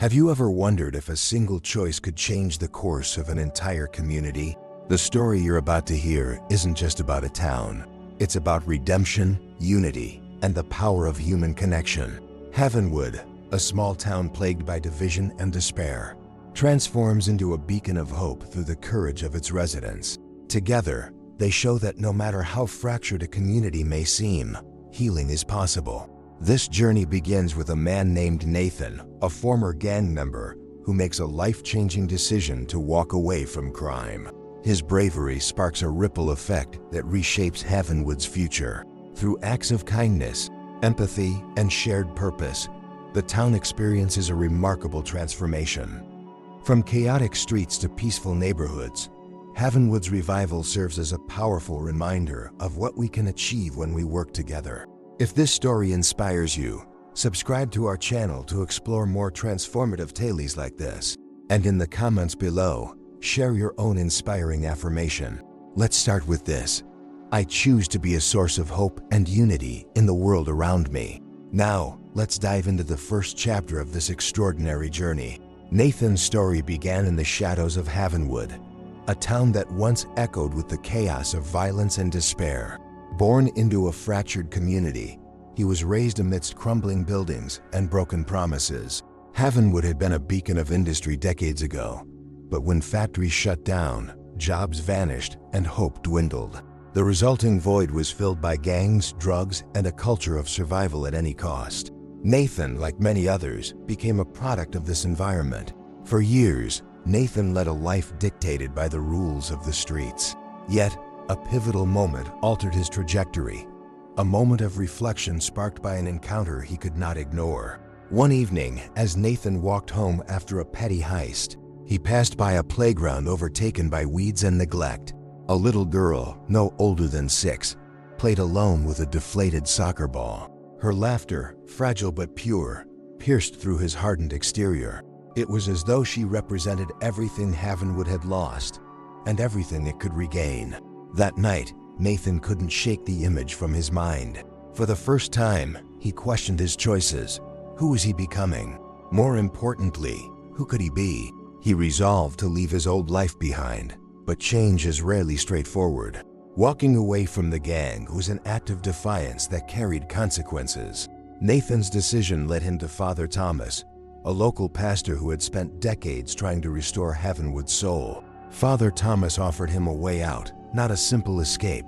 Have you ever wondered if a single choice could change the course of an entire community? The story you're about to hear isn't just about a town. It's about redemption, unity, and the power of human connection. Heavenwood, a small town plagued by division and despair, transforms into a beacon of hope through the courage of its residents. Together, they show that no matter how fractured a community may seem, healing is possible. This journey begins with a man named Nathan, a former gang member, who makes a life-changing decision to walk away from crime. His bravery sparks a ripple effect that reshapes Heavenwood's future. Through acts of kindness, empathy, and shared purpose, the town experiences a remarkable transformation. From chaotic streets to peaceful neighborhoods, Heavenwood's revival serves as a powerful reminder of what we can achieve when we work together. If this story inspires you, subscribe to our channel to explore more transformative tales like this. And in the comments below, share your own inspiring affirmation. Let's start with this. I choose to be a source of hope and unity in the world around me. Now, let's dive into the first chapter of this extraordinary journey. Nathan's story began in the shadows of Heavenwood, a town that once echoed with the chaos of violence and despair. Born into a fractured community, he was raised amidst crumbling buildings and broken promises. Heavenwood had been a beacon of industry decades ago, but when factories shut down, jobs vanished and hope dwindled. The resulting void was filled by gangs, drugs, and a culture of survival at any cost. Nathan, like many others, became a product of this environment. For years, Nathan led a life dictated by the rules of the streets. Yet, a pivotal moment altered his trajectory, a moment of reflection sparked by an encounter he could not ignore. One evening, as Nathan walked home after a petty heist, he passed by a playground overtaken by weeds and neglect. A little girl, no older than 6, played alone with a deflated soccer ball. Her laughter, fragile but pure, pierced through his hardened exterior. It was as though she represented everything Heavenwood had lost and everything it could regain. That night, Nathan couldn't shake the image from his mind. For the first time, he questioned his choices. Who was he becoming? More importantly, who could he be? He resolved to leave his old life behind, but change is rarely straightforward. Walking away from the gang was an act of defiance that carried consequences. Nathan's decision led him to Father Thomas, a local pastor who had spent decades trying to restore Heavenwood's soul. Father Thomas offered him a way out, not a simple escape,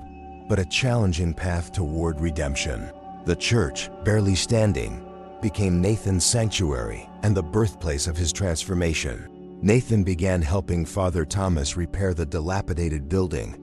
but a challenging path toward redemption. The church, barely standing, became Nathan's sanctuary and the birthplace of his transformation. Nathan began helping Father Thomas repair the dilapidated building,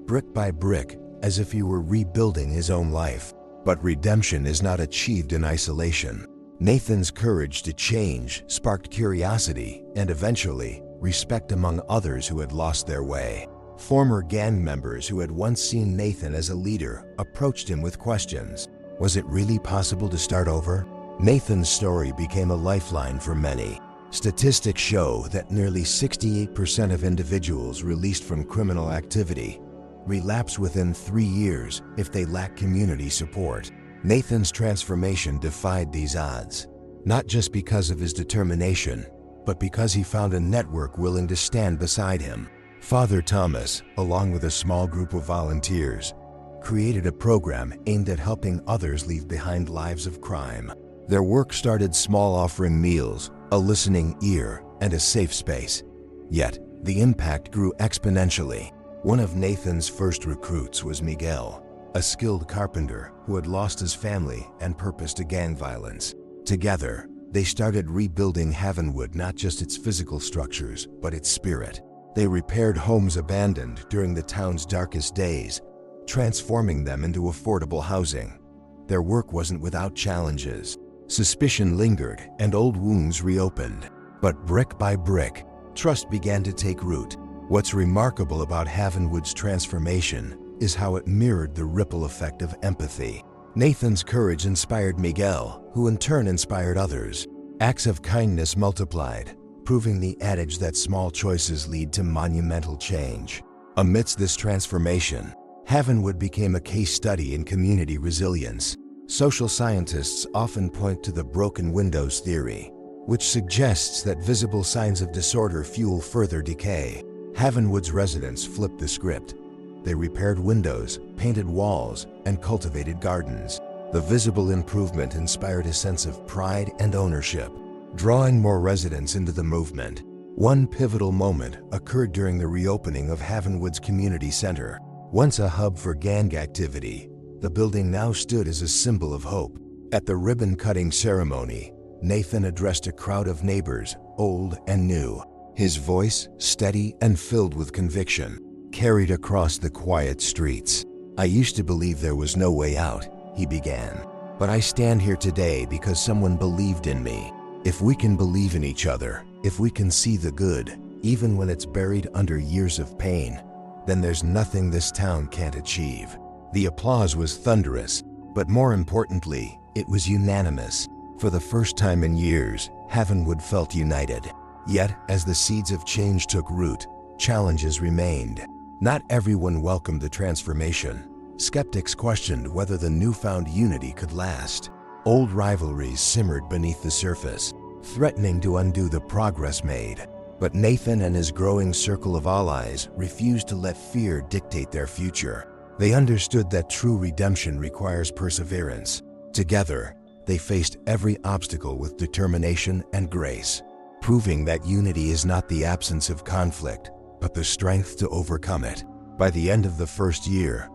brick by brick, as if he were rebuilding his own life. But redemption is not achieved in isolation. Nathan's courage to change sparked curiosity and eventually respect among others who had lost their way. Former gang members who had once seen Nathan as a leader approached him with questions. Was it really possible to start over? Nathan's story became a lifeline for many. Statistics show that nearly 68% of individuals released from criminal activity relapse within 3 years if they lack community support. Nathan's transformation defied these odds, not just because of his determination, but because he found a network willing to stand beside him. Father Thomas, along with a small group of volunteers, created a program aimed at helping others leave behind lives of crime. Their work started small, offering meals, a listening ear, and a safe space. Yet, the impact grew exponentially. One of Nathan's first recruits was Miguel, a skilled carpenter who had lost his family and purpose to gang violence. Together, they started rebuilding Heavenwood, not just its physical structures, but its spirit. They repaired homes abandoned during the town's darkest days, transforming them into affordable housing. Their work wasn't without challenges. Suspicion lingered and old wounds reopened. But brick by brick, trust began to take root. What's remarkable about Heavenwood's transformation is how it mirrored the ripple effect of empathy. Nathan's courage inspired Miguel, who in turn inspired others. Acts of kindness multiplied, proving the adage that small choices lead to monumental change. Amidst this transformation, Heavenwood became a case study in community resilience. Social scientists often point to the broken windows theory, which suggests that visible signs of disorder fuel further decay. Havenwood's residents flipped the script. They repaired windows, painted walls, and cultivated gardens. The visible improvement inspired a sense of pride and ownership, drawing more residents into the movement. One pivotal moment occurred during the reopening of Havenwood's community center. Once a hub for gang activity, the building now stood as a symbol of hope. At the ribbon-cutting ceremony, Nathan addressed a crowd of neighbors, old and new. His voice, steady and filled with conviction, carried across the quiet streets. "I used to believe there was no way out," he began. "But I stand here today because someone believed in me. If we can believe in each other, if we can see the good, even when it's buried under years of pain, then there's nothing this town can't achieve." The applause was thunderous, but more importantly, it was unanimous. For the first time in years, Havenwood felt united. Yet, as the seeds of change took root, challenges remained. Not everyone welcomed the transformation. Skeptics questioned whether the newfound unity could last. Old rivalries simmered beneath the surface, threatening to undo the progress made. But Nathan and his growing circle of allies refused to let fear dictate their future. They understood that true redemption requires perseverance. Together, they faced every obstacle with determination and grace, proving that unity is not the absence of conflict, but the strength to overcome it. By the end of the first year,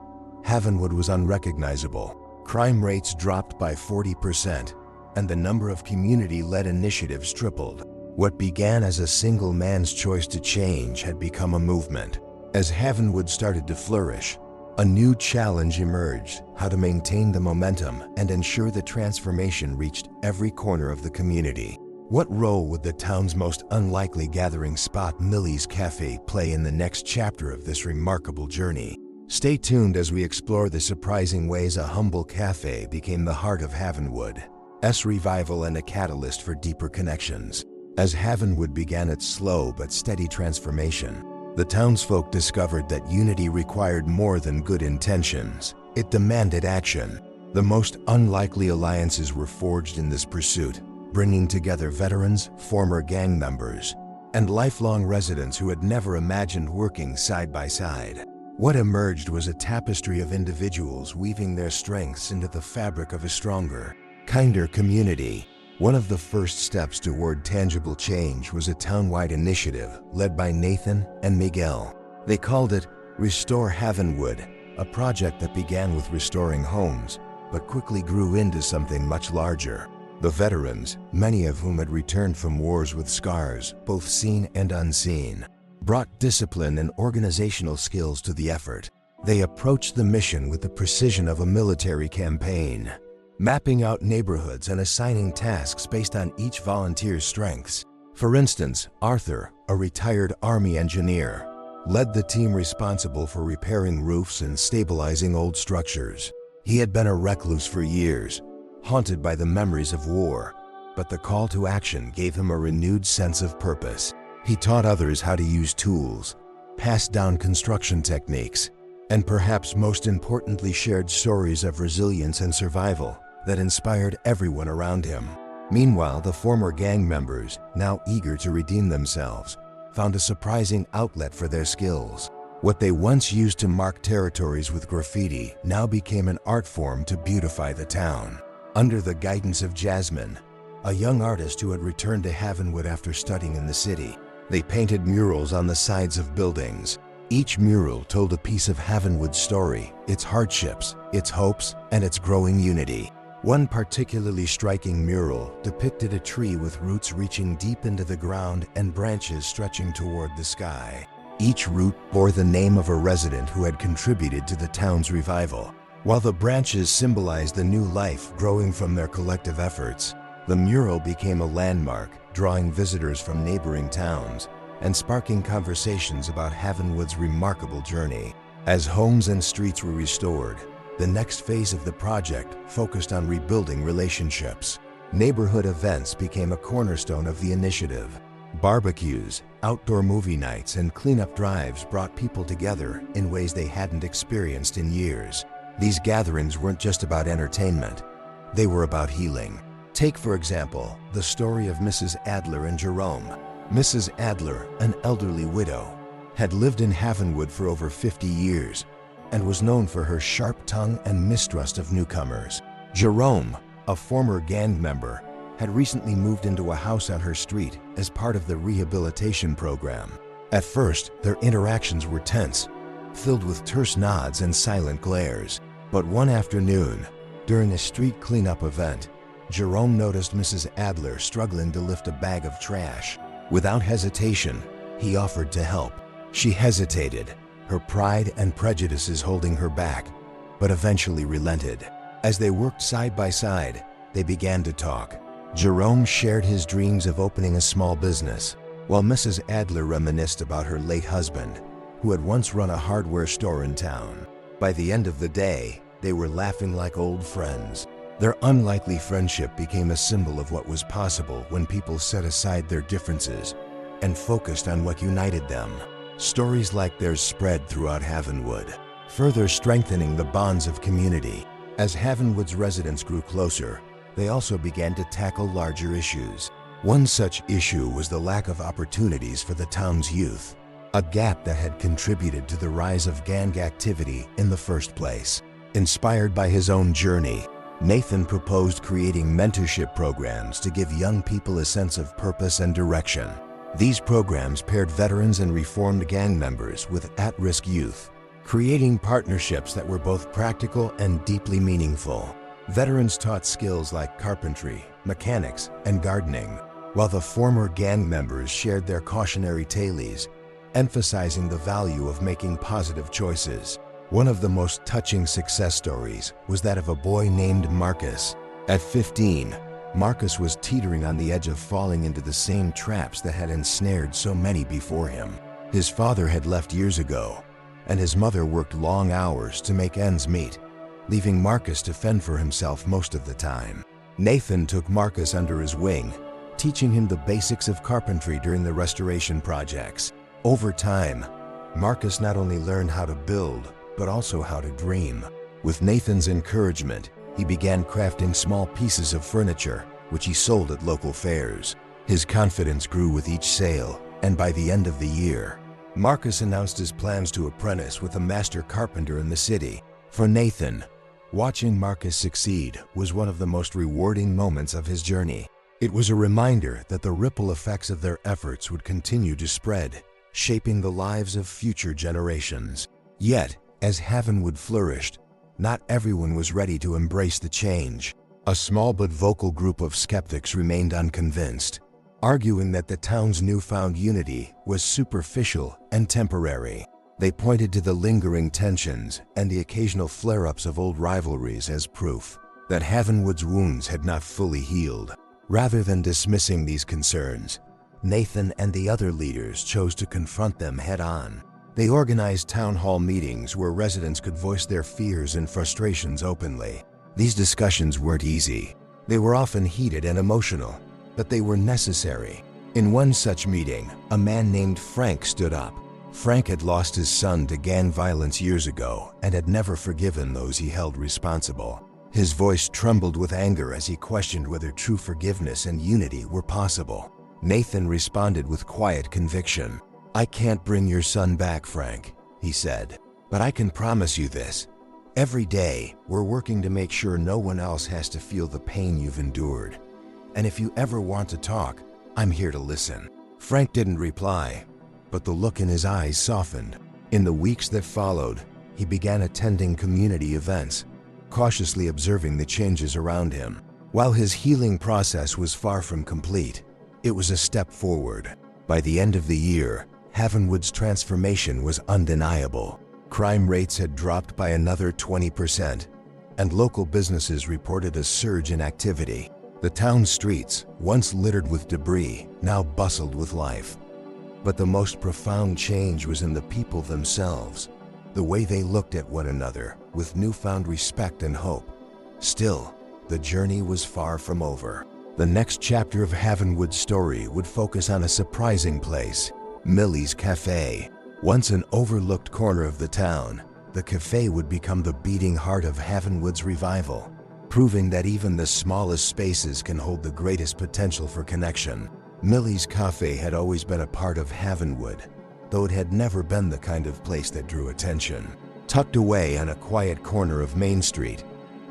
Havenwood was unrecognizable. Crime rates dropped by 40%, and the number of community-led initiatives tripled. What began as a single man's choice to change had become a movement. As Havenwood started to flourish, a new challenge emerged: how to maintain the momentum and ensure the transformation reached every corner of the community. What role would the town's most unlikely gathering spot, Millie's Cafe, play in the next chapter of this remarkable journey? Stay tuned as we explore the surprising ways a humble cafe became the heart of Havenwood's revival and a catalyst for deeper connections. As Havenwood began its slow but steady transformation, the townsfolk discovered that unity required more than good intentions. It demanded action. The most unlikely alliances were forged in this pursuit, bringing together veterans, former gang members, and lifelong residents who had never imagined working side by side. What emerged was a tapestry of individuals weaving their strengths into the fabric of a stronger, kinder community. One of the first steps toward tangible change was a townwide initiative led by Nathan and Miguel. They called it Restore Havenwood, a project that began with restoring homes, but quickly grew into something much larger. The veterans, many of whom had returned from wars with scars, both seen and unseen, brought discipline and organizational skills to the effort. They approached the mission with the precision of a military campaign, mapping out neighborhoods and assigning tasks based on each volunteer's strengths. For instance, Arthur, a retired Army engineer, led the team responsible for repairing roofs and stabilizing old structures. He had been a recluse for years, haunted by the memories of war, but the call to action gave him a renewed sense of purpose. He taught others how to use tools, passed down construction techniques, and perhaps most importantly shared stories of resilience and survival that inspired everyone around him. Meanwhile, the former gang members, now eager to redeem themselves, found a surprising outlet for their skills. What they once used to mark territories with graffiti now became an art form to beautify the town. Under the guidance of Jasmine, a young artist who had returned to Havenwood after studying in the city, they painted murals on the sides of buildings. Each mural told a piece of Havenwood's story, its hardships, its hopes, and its growing unity. One particularly striking mural depicted a tree with roots reaching deep into the ground and branches stretching toward the sky. Each root bore the name of a resident who had contributed to the town's revival. While the branches symbolized the new life growing from their collective efforts, the mural became a landmark, drawing visitors from neighboring towns and sparking conversations about Havenwood's remarkable journey. As homes and streets were restored, the next phase of the project focused on rebuilding relationships. Neighborhood events became a cornerstone of the initiative. Barbecues, outdoor movie nights, and cleanup drives brought people together in ways they hadn't experienced in years. These gatherings weren't just about entertainment. They were about healing. Take, for example, the story of Mrs. Adler and Jerome. Mrs. Adler, an elderly widow, had lived in Havenwood for over 50 years and was known for her sharp tongue and mistrust of newcomers. Jerome, a former gang member, had recently moved into a house on her street as part of the rehabilitation program. At first, their interactions were tense, filled with terse nods and silent glares. But one afternoon, during a street cleanup event, Jerome noticed Mrs. Adler struggling to lift a bag of trash. Without hesitation, he offered to help. She hesitated, her pride and prejudices holding her back, but eventually relented. As they worked side by side, they began to talk. Jerome shared his dreams of opening a small business, while Mrs. Adler reminisced about her late husband, who had once run a hardware store in town. By the end of the day, they were laughing like old friends. Their unlikely friendship became a symbol of what was possible when people set aside their differences and focused on what united them. Stories like theirs spread throughout Havenwood, further strengthening the bonds of community. As Havenwood's residents grew closer, they also began to tackle larger issues. One such issue was the lack of opportunities for the town's youth, a gap that had contributed to the rise of gang activity in the first place. Inspired by his own journey, Nathan proposed creating mentorship programs to give young people a sense of purpose and direction. These programs paired veterans and reformed gang members with at-risk youth, creating partnerships that were both practical and deeply meaningful. Veterans taught skills like carpentry, mechanics, and gardening, while the former gang members shared their cautionary tales, emphasizing the value of making positive choices. One of the most touching success stories was that of a boy named Marcus. At 15, Marcus was teetering on the edge of falling into the same traps that had ensnared so many before him. His father had left years ago, and his mother worked long hours to make ends meet, leaving Marcus to fend for himself most of the time. Nathan took Marcus under his wing, teaching him the basics of carpentry during the restoration projects. Over time, Marcus not only learned how to build, but also how to dream. With Nathan's encouragement, he began crafting small pieces of furniture, which he sold at local fairs. His confidence grew with each sale, and by the end of the year, Marcus announced his plans to apprentice with a master carpenter in the city. For Nathan, watching Marcus succeed was one of the most rewarding moments of his journey. It was a reminder that the ripple effects of their efforts would continue to spread, shaping the lives of future generations. Yet, as Havenwood flourished, not everyone was ready to embrace the change. A small but vocal group of skeptics remained unconvinced, arguing that the town's newfound unity was superficial and temporary. They pointed to the lingering tensions and the occasional flare-ups of old rivalries as proof that Havenwood's wounds had not fully healed. Rather than dismissing these concerns, Nathan and the other leaders chose to confront them head-on. They organized town hall meetings where residents could voice their fears and frustrations openly. These discussions weren't easy. They were often heated and emotional, but they were necessary. In one such meeting, a man named Frank stood up. Frank had lost his son to gang violence years ago and had never forgiven those he held responsible. His voice trembled with anger as he questioned whether true forgiveness and unity were possible. Nathan responded with quiet conviction. "I can't bring your son back, Frank," he said, "but I can promise you this. Every day, we're working to make sure no one else has to feel the pain you've endured. And if you ever want to talk, I'm here to listen." Frank didn't reply, but the look in his eyes softened. In the weeks that followed, he began attending community events, cautiously observing the changes around him. While his healing process was far from complete, it was a step forward. By the end of the year, Havenwood's transformation was undeniable. Crime rates had dropped by another 20%, and local businesses reported a surge in activity. The town's streets, once littered with debris, now bustled with life. But the most profound change was in the people themselves, the way they looked at one another with newfound respect and hope. Still, the journey was far from over. The next chapter of Havenwood's story would focus on a surprising place, Millie's Cafe. Once an overlooked corner of the town, the cafe would become the beating heart of Havenwood's revival. proving that even the smallest spaces can hold the greatest potential for connection. Millie's Cafe had always been a part of Havenwood, though it had never been the kind of place that drew attention. Tucked away on a quiet corner of Main Street,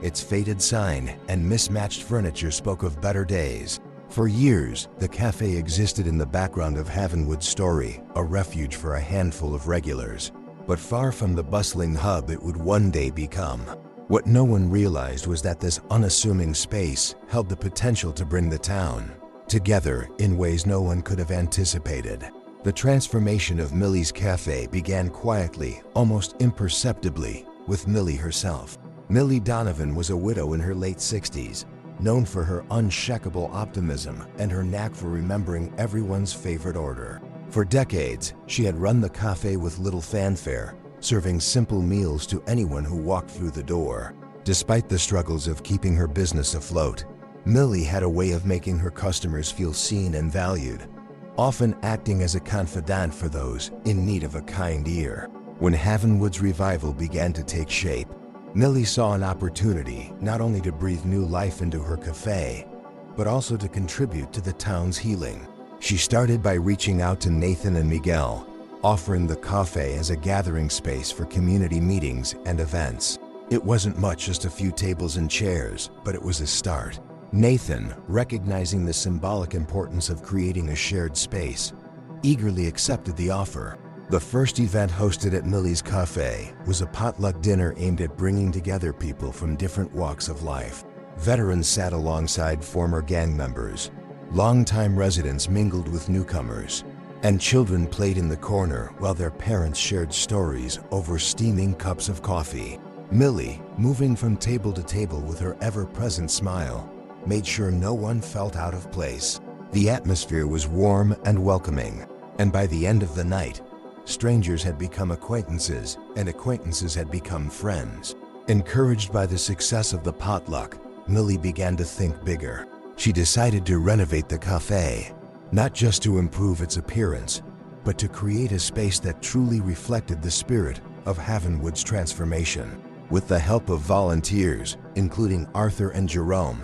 its faded sign and mismatched furniture spoke of better days. For years, the cafe existed in the background of Havenwood's story, a refuge for a handful of regulars. But far from the bustling hub it would one day become. What no one realized was that this unassuming space held the potential to bring the town together in ways no one could have anticipated. The transformation of Millie's Cafe began quietly, almost imperceptibly, with Millie herself. Millie Donovan was a widow in her late 60s, known for her unshakable optimism and her knack for remembering everyone's favorite order. For decades, she had run the cafe with little fanfare, serving simple meals to anyone who walked through the door. Despite the struggles of keeping her business afloat, Millie had a way of making her customers feel seen and valued, often acting as a confidant for those in need of a kind ear. When Havenwood's revival began to take shape, Millie saw an opportunity not only to breathe new life into her cafe, but also to contribute to the town's healing. She started by reaching out to Nathan and Miguel, offering the cafe as a gathering space for community meetings and events. It wasn't much, just a few tables and chairs, but it was a start. Nathan, recognizing the symbolic importance of creating a shared space, eagerly accepted the offer. The first event hosted at Millie's Cafe was a potluck dinner aimed at bringing together people from different walks of life. Veterans sat alongside former gang members, longtime residents mingled with newcomers, and children played in the corner while their parents shared stories over steaming cups of coffee. Millie, moving from table to table with her ever-present smile, made sure no one felt out of place. The atmosphere was warm and welcoming, and by the end of the night, strangers had become acquaintances, and acquaintances had become friends. Encouraged by the success of the potluck, Millie began to think bigger. She decided to renovate the cafe, not just to improve its appearance, but to create a space that truly reflected the spirit of Havenwood's transformation. With the help of volunteers, including Arthur and Jerome,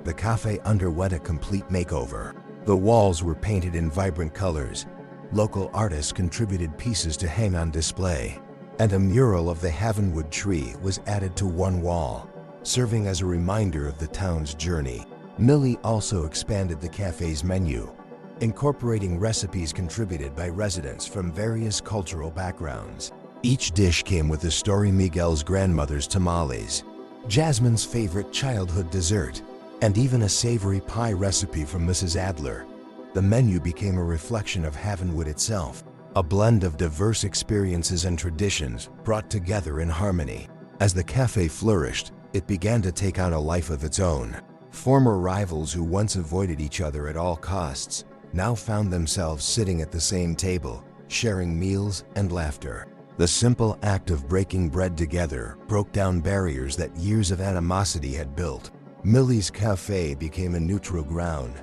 the cafe underwent a complete makeover. The walls were painted in vibrant colors, local artists contributed pieces to hang on display, and a mural of the Havenwood tree was added to one wall, serving as a reminder of the town's journey. Millie also expanded the cafe's menu, incorporating recipes contributed by residents from various cultural backgrounds. Each dish came with a story: Miguel's grandmother's tamales, Jasmine's favorite childhood dessert, and even a savory pie recipe from Mrs. Adler. The menu became a reflection of Havenwood itself, a blend of diverse experiences and traditions brought together in harmony. As the cafe flourished, it began to take on a life of its own. Former rivals who once avoided each other at all costs now found themselves sitting at the same table, sharing meals and laughter. The simple act of breaking bread together broke down barriers that years of animosity had built. Millie's Cafe became a neutral ground,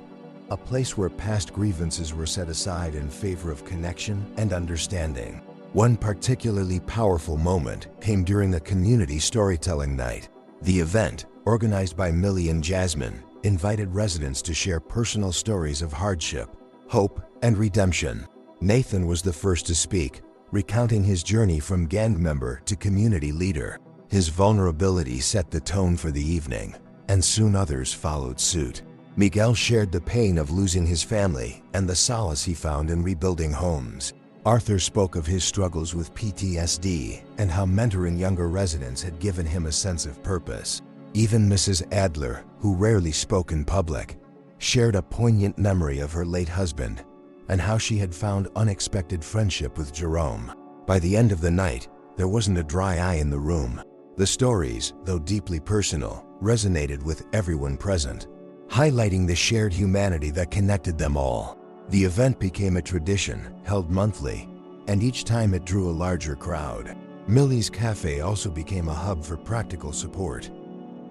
a place where past grievances were set aside in favor of connection and understanding. One particularly powerful moment came during the community storytelling night. The event, organized by Millie and Jasmine, invited residents to share personal stories of hardship, hope, and redemption. Nathan was the first to speak, recounting his journey from gang member to community leader. His vulnerability set the tone for the evening, and soon others followed suit. Miguel shared the pain of losing his family and the solace he found in rebuilding homes. Arthur spoke of his struggles with PTSD and how mentoring younger residents had given him a sense of purpose. Even Mrs. Adler, who rarely spoke in public, shared a poignant memory of her late husband and how she had found unexpected friendship with Jerome. By the end of the night, there wasn't a dry eye in the room. The stories, though deeply personal, resonated with everyone present, highlighting the shared humanity that connected them all. The event became a tradition, held monthly, and each time it drew a larger crowd. Millie's Cafe also became a hub for practical support.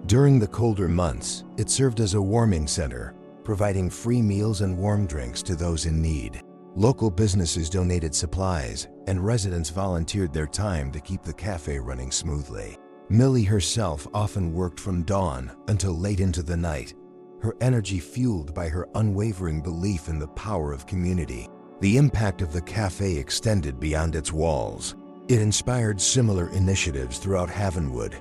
During the colder months, it served as a warming center, providing free meals and warm drinks to those in need. Local businesses donated supplies, and residents volunteered their time to keep the cafe running smoothly. Millie herself often worked from dawn until late into the night, her energy fueled by her unwavering belief in the power of community. The impact of the cafe extended beyond its walls. It inspired similar initiatives throughout Havenwood,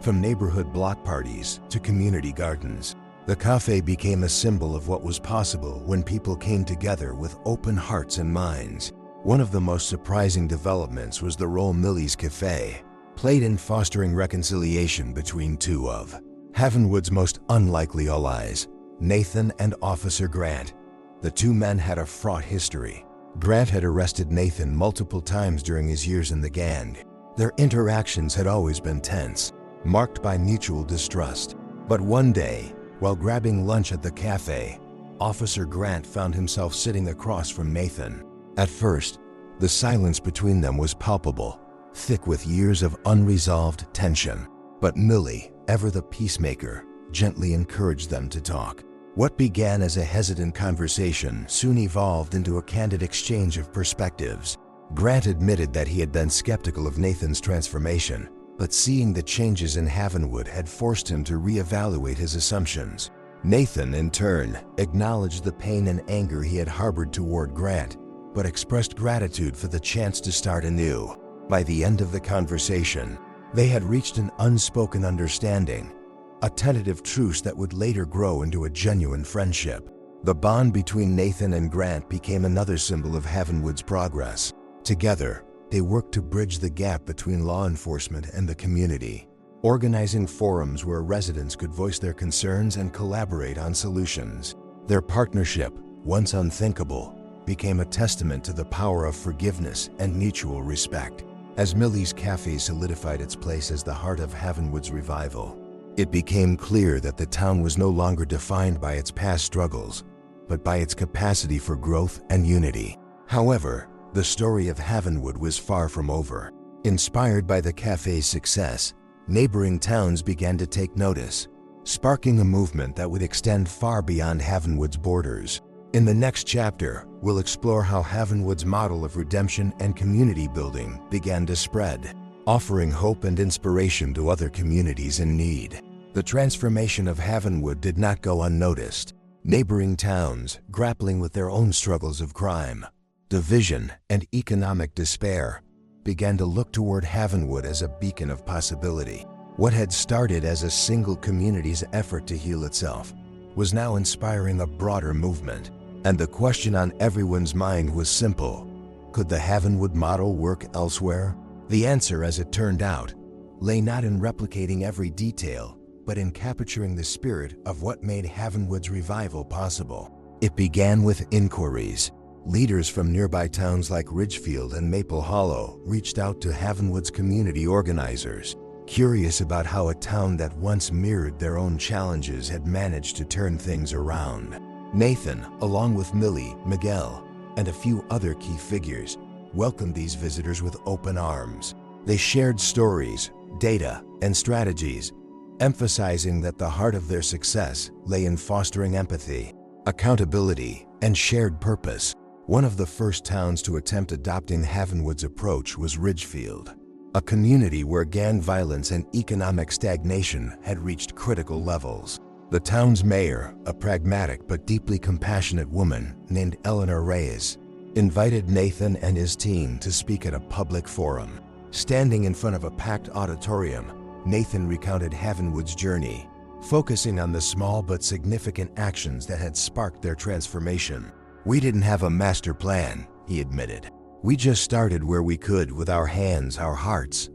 from neighborhood block parties to community gardens. The cafe became a symbol of what was possible when people came together with open hearts and minds. One of the most surprising developments was the role Millie's Cafe played in fostering reconciliation between two of Havenwood's most unlikely allies, Nathan and Officer Grant. The two men had a fraught history. Grant had arrested Nathan multiple times during his years in the gang. Their interactions had always been tense, marked by mutual distrust. But one day, while grabbing lunch at the cafe, Officer Grant found himself sitting across from Nathan. At first, the silence between them was palpable, thick with years of unresolved tension. But Millie, ever the peacemaker, gently encouraged them to talk. What began as a hesitant conversation soon evolved into a candid exchange of perspectives. Grant admitted that he had been skeptical of Nathan's transformation, but seeing the changes in Havenwood had forced him to reevaluate his assumptions. Nathan, in turn, acknowledged the pain and anger he had harbored toward Grant, but expressed gratitude for the chance to start anew. By the end of the conversation, they had reached an unspoken understanding, a tentative truce that would later grow into a genuine friendship. The bond between Nathan and Grant became another symbol of Havenwood's progress. Together, they worked to bridge the gap between law enforcement and the community, organizing forums where residents could voice their concerns and collaborate on solutions. Their partnership, once unthinkable, became a testament to the power of forgiveness and mutual respect. As Millie's Cafe solidified its place as the heart of Havenwood's revival, it became clear that the town was no longer defined by its past struggles, but by its capacity for growth and unity. However, the story of Havenwood was far from over. Inspired by the cafe's success, neighboring towns began to take notice, sparking a movement that would extend far beyond Havenwood's borders. In the next chapter, we'll explore how Havenwood's model of redemption and community building began to spread, offering hope and inspiration to other communities in need. The transformation of Havenwood did not go unnoticed. Neighboring towns, grappling with their own struggles of crime, division, and economic despair, began to look toward Havenwood as a beacon of possibility. What had started as a single community's effort to heal itself was now inspiring a broader movement. And the question on everyone's mind was simple: could the Havenwood model work elsewhere? The answer, as it turned out, lay not in replicating every detail, but in capturing the spirit of what made Havenwood's revival possible. It began with inquiries. Leaders from nearby towns like Ridgefield and Maple Hollow reached out to Havenwood's community organizers, curious about how a town that once mirrored their own challenges had managed to turn things around. Nathan, along with Millie, Miguel, and a few other key figures, welcomed these visitors with open arms. They shared stories, data, and strategies, emphasizing that the heart of their success lay in fostering empathy, accountability, and shared purpose. One of the first towns to attempt adopting Havenwood's approach was Ridgefield, a community where gang violence and economic stagnation had reached critical levels. The town's mayor, a pragmatic but deeply compassionate woman named Eleanor Reyes, invited Nathan and his team to speak at a public forum. Standing in front of a packed auditorium, Nathan recounted Havenwood's journey, focusing on the small but significant actions that had sparked their transformation. "We didn't have a master plan," he admitted. "We just started where we could with our hands, our hearts,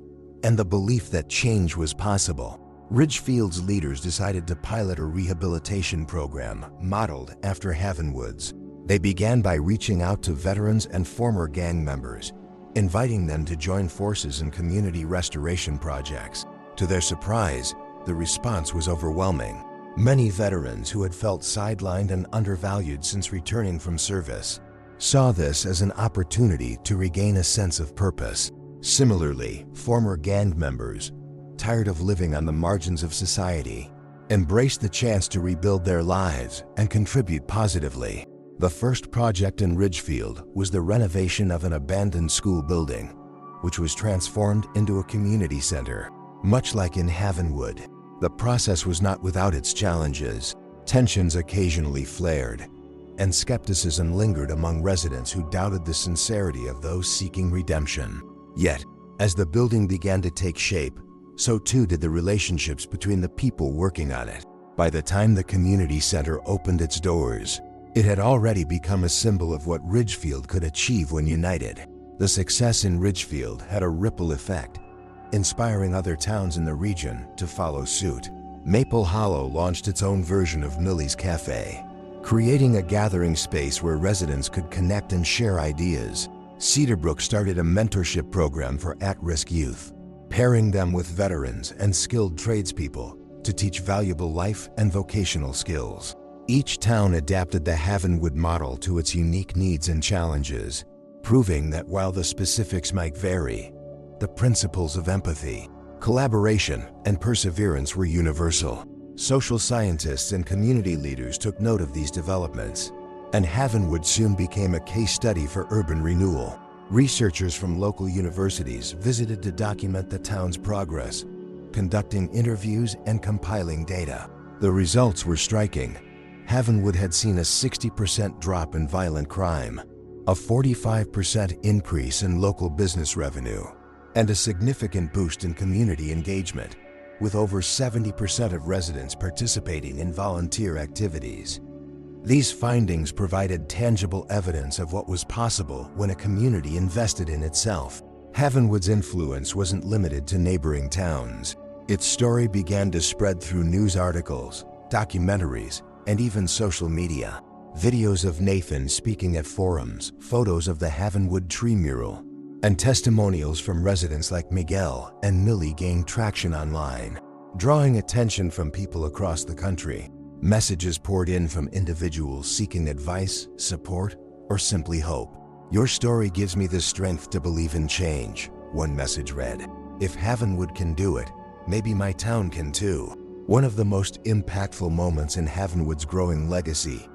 and the belief that change was possible." Ridgefield's leaders decided to pilot a rehabilitation program modeled after Havenwood's. They began by reaching out to veterans and former gang members, inviting them to join forces in community restoration projects. To their surprise, the response was overwhelming. Many veterans who had felt sidelined and undervalued since returning from service saw this as an opportunity to regain a sense of purpose. Similarly, former gang members, tired of living on the margins of society, embraced the chance to rebuild their lives and contribute positively. The first project in Ridgefield was the renovation of an abandoned school building, which was transformed into a community center. Much like in Havenwood, the process was not without its challenges. Tensions occasionally flared, and skepticism lingered among residents who doubted the sincerity of those seeking redemption. Yet, as the building began to take shape, so too did the relationships between the people working on it. By the time the community center opened its doors, it had already become a symbol of what Ridgefield could achieve when united. The success in Ridgefield had a ripple effect, inspiring other towns in the region to follow suit. Maple Hollow launched its own version of Millie's Cafe, creating a gathering space where residents could connect and share ideas. Cedarbrook started a mentorship program for at-risk youth, pairing them with veterans and skilled tradespeople to teach valuable life and vocational skills. Each town adapted the Havenwood model to its unique needs and challenges, proving that while the specifics might vary, the principles of empathy, collaboration, and perseverance were universal. Social scientists and community leaders took note of these developments, and Havenwood soon became a case study for urban renewal. Researchers from local universities visited to document the town's progress, conducting interviews and compiling data. The results were striking. Havenwood had seen a 60% drop in violent crime, a 45% increase in local business revenue, and a significant boost in community engagement, with over 70% of residents participating in volunteer activities. These findings provided tangible evidence of what was possible when a community invested in itself. Havenwood's influence wasn't limited to neighboring towns. Its story began to spread through news articles, documentaries, and even social media. Videos of Nathan speaking at forums, photos of the Havenwood tree mural, and testimonials from residents like Miguel and Millie gained traction online, drawing attention from people across the country. Messages poured in from individuals seeking advice, support, or simply hope. "Your story gives me the strength to believe in change," one message read. "If Havenwood can do it, maybe my town can too." One of the most impactful moments in Havenwood's growing legacy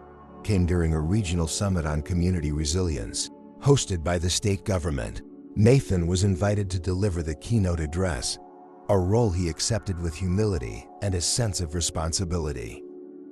came during a regional summit on community resilience, hosted by the state government. Nathan was invited to deliver the keynote address, a role he accepted with humility and a sense of responsibility.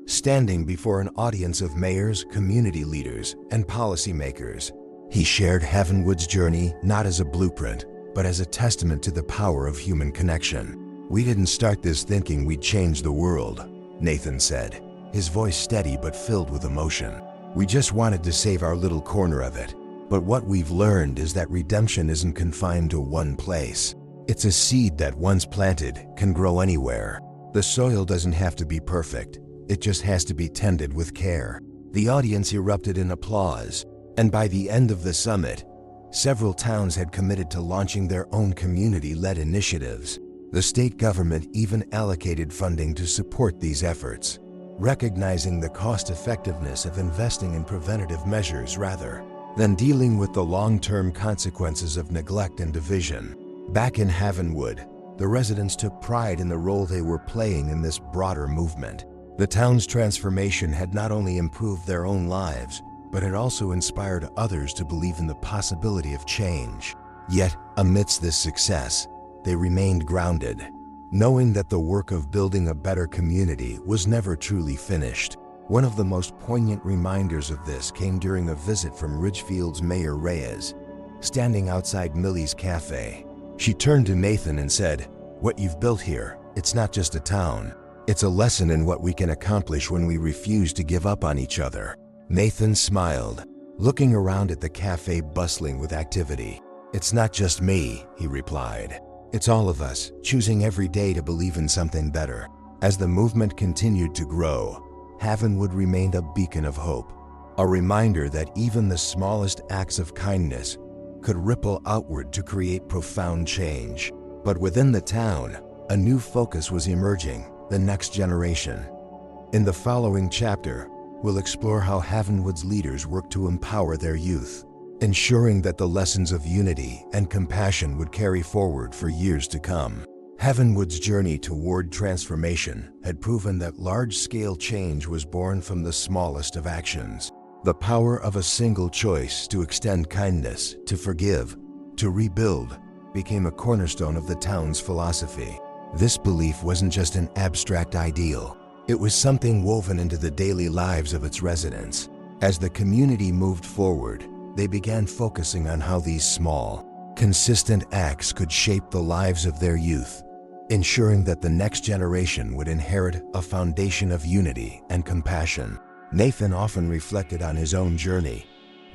Standing before an audience of mayors, community leaders, and policymakers, he shared Havenwood's journey not as a blueprint, but as a testament to the power of human connection. "We didn't start this thinking we'd change the world," Nathan said, his voice steady but filled with emotion. "We just wanted to save our little corner of it. But what we've learned is that redemption isn't confined to one place. It's a seed that once planted can grow anywhere. The soil doesn't have to be perfect. It just has to be tended with care." The audience erupted in applause, and by the end of the summit, several towns had committed to launching their own community-led initiatives. The state government even allocated funding to support these efforts, recognizing the cost-effectiveness of investing in preventative measures rather than dealing with the long-term consequences of neglect and division. Back in Havenwood, the residents took pride in the role they were playing in this broader movement. The town's transformation had not only improved their own lives, but it also inspired others to believe in the possibility of change. Yet, amidst this success, they remained grounded, knowing that the work of building a better community was never truly finished. One of the most poignant reminders of this came during a visit from Ridgefield's Mayor Reyes. Standing outside Millie's Cafe, she turned to Nathan and said, "What you've built here, it's not just a town. It's a lesson in what we can accomplish when we refuse to give up on each other." Nathan smiled, looking around at the cafe bustling with activity. "It's not just me," he replied. "It's all of us, choosing every day to believe in something better." As the movement continued to grow, Havenwood remained a beacon of hope, a reminder that even the smallest acts of kindness could ripple outward to create profound change. But within the town, a new focus was emerging: the next generation. In the following chapter, we'll explore how Havenwood's leaders worked to empower their youth, ensuring that the lessons of unity and compassion would carry forward for years to come. Havenwood's journey toward transformation had proven that large-scale change was born from the smallest of actions. The power of a single choice to extend kindness, to forgive, to rebuild, became a cornerstone of the town's philosophy. This belief wasn't just an abstract ideal. It was something woven into the daily lives of its residents. As the community moved forward, they began focusing on how these small, consistent acts could shape the lives of their youth, ensuring that the next generation would inherit a foundation of unity and compassion. Nathan often reflected on his own journey,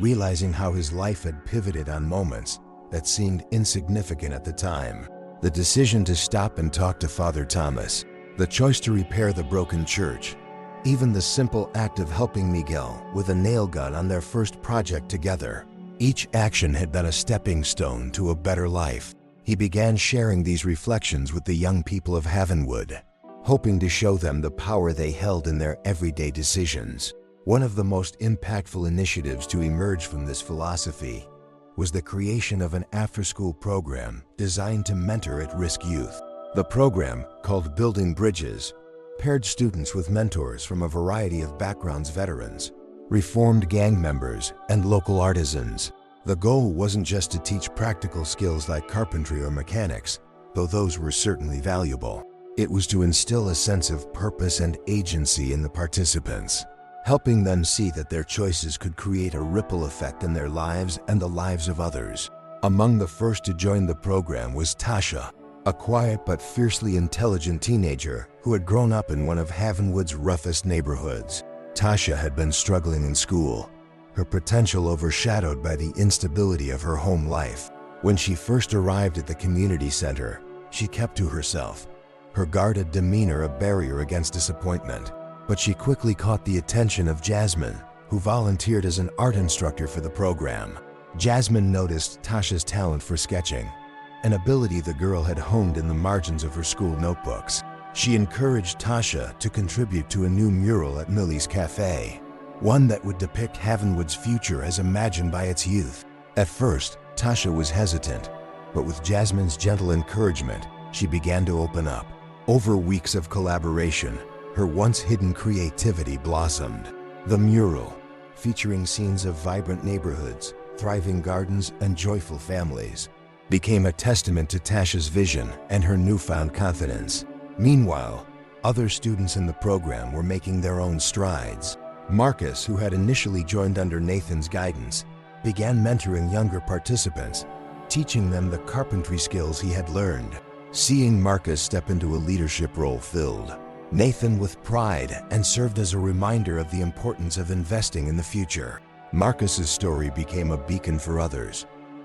realizing how his life had pivoted on moments that seemed insignificant at the time. The decision to stop and talk to Father Thomas, the choice to repair the broken church, even the simple act of helping Miguel with a nail gun on their first project together. Each action had been a stepping stone to a better life. He began sharing these reflections with the young people of Havenwood, hoping to show them the power they held in their everyday decisions. One of the most impactful initiatives to emerge from this philosophy was the creation of an after-school program designed to mentor at-risk youth. The program, called Building Bridges, paired students with mentors from a variety of backgrounds: veterans, reformed gang members, and local artisans. The goal wasn't just to teach practical skills like carpentry or mechanics, though those were certainly valuable. It was to instill a sense of purpose and agency in the participants, helping them see that their choices could create a ripple effect in their lives and the lives of others. Among the first to join the program was Tasha, a quiet but fiercely intelligent teenager who had grown up in one of Havenwood's roughest neighborhoods. Tasha had been struggling in school, her potential overshadowed by the instability of her home life. When she first arrived at the community center, she kept to herself, her guarded demeanor a barrier against disappointment. But she quickly caught the attention of Jasmine, who volunteered as an art instructor for the program. Jasmine noticed Tasha's talent for sketching, an ability the girl had honed in the margins of her school notebooks. She encouraged Tasha to contribute to a new mural at Millie's Cafe, one that would depict Havenwood's future as imagined by its youth. At first, Tasha was hesitant, but with Jasmine's gentle encouragement, she began to open up. Over weeks of collaboration, her once hidden creativity blossomed. The mural, featuring scenes of vibrant neighborhoods, thriving gardens, and joyful families, became a testament to Tasha's vision and her newfound confidence. Meanwhile, other students in the program were making their own strides. Marcus, who had initially joined under Nathan's guidance, began mentoring younger participants, teaching them the carpentry skills he had learned. Seeing Marcus step into a leadership role filled Nathan with pride and served as a reminder of the importance of investing in the future. Marcus's story became a beacon for others,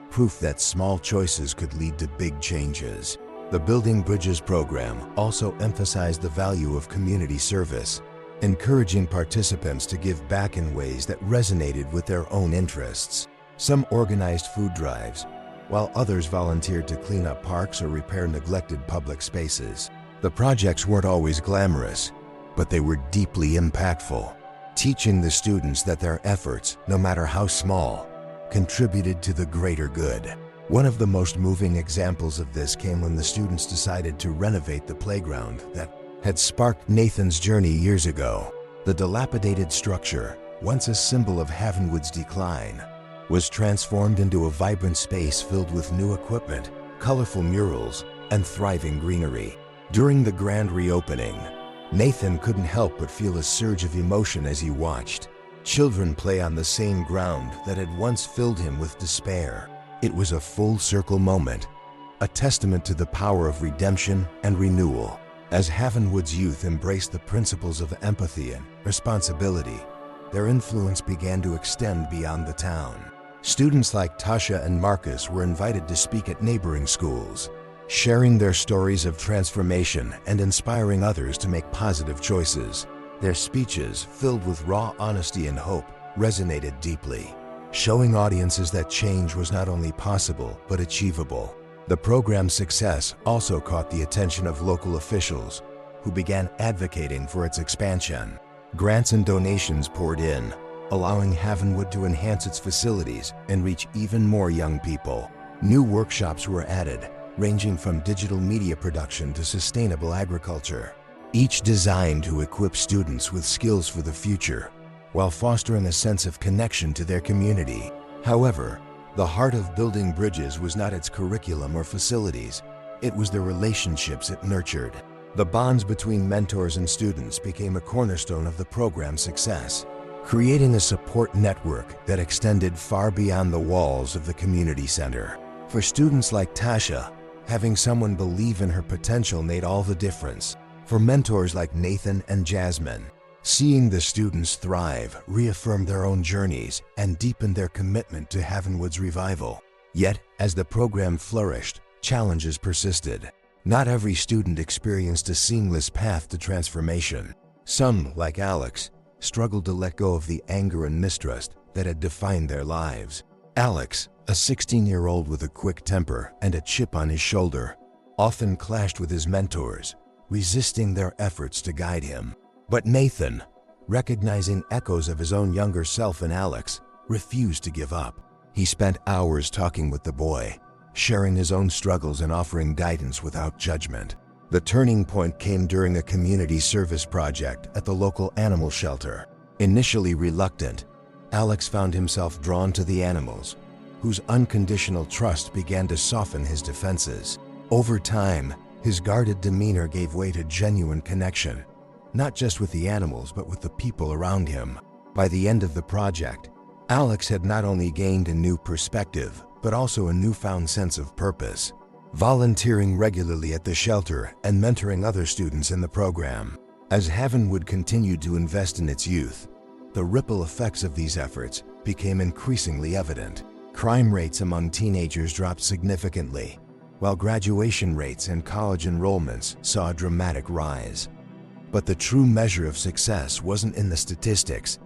proof that small choices could lead to big changes. The Building Bridges program also emphasized the value of community service, encouraging participants to give back in ways that resonated with their own interests. Some organized food drives, while others volunteered to clean up parks or repair neglected public spaces. The projects weren't always glamorous, but they were deeply impactful, teaching the students that their efforts, no matter how small, contributed to the greater good. One of the most moving examples of this came when the students decided to renovate the playground that had sparked Nathan's journey years ago. The dilapidated structure, once a symbol of Havenwood's decline, was transformed into a vibrant space filled with new equipment, colorful murals, and thriving greenery. During the grand reopening, Nathan couldn't help but feel a surge of emotion as he watched children play on the same ground that had once filled him with despair. It was a full-circle moment, a testament to the power of redemption and renewal. As Havenwood's youth embraced the principles of empathy and responsibility, their influence began to extend beyond the town. Students like Tasha and Marcus were invited to speak at neighboring schools, sharing their stories of transformation and inspiring others to make positive choices. Their speeches, filled with raw honesty and hope, resonated deeply, showing audiences that change was not only possible but achievable. The program's success also caught the attention of local officials, who began advocating for its expansion. Grants and donations poured in, allowing Havenwood to enhance its facilities and reach even more young people. New workshops were added, ranging from digital media production to sustainable agriculture, each designed to equip students with skills for the future, while fostering a sense of connection to their community. However, the heart of Building Bridges was not its curriculum or facilities. It was the relationships it nurtured. The bonds between mentors and students became a cornerstone of the program's success, creating a support network that extended far beyond the walls of the community center. For students like Tasha, having someone believe in her potential made all the difference. For mentors like Nathan and Jasmine, seeing the students thrive reaffirmed their own journeys and deepened their commitment to Heavenwood's revival. Yet, as the program flourished, challenges persisted. Not every student experienced a seamless path to transformation. Some, like Alex, struggled to let go of the anger and mistrust that had defined their lives. Alex, a 16-year-old with a quick temper and a chip on his shoulder, often clashed with his mentors, resisting their efforts to guide him. But Nathan, recognizing echoes of his own younger self in Alex, refused to give up. He spent hours talking with the boy, sharing his own struggles and offering guidance without judgment. The turning point came during a community service project at the local animal shelter. Initially reluctant, Alex found himself drawn to the animals, whose unconditional trust began to soften his defenses. Over time, his guarded demeanor gave way to genuine connection, not just with the animals but with the people around him. By the end of the project, Alex had not only gained a new perspective, but also a newfound sense of purpose, volunteering regularly at the shelter and mentoring other students in the program. As Heavenwood continued to invest in its youth, the ripple effects of these efforts became increasingly evident. Crime rates among teenagers dropped significantly, while graduation rates and college enrollments saw a dramatic rise. But the true measure of success wasn't in the statistics.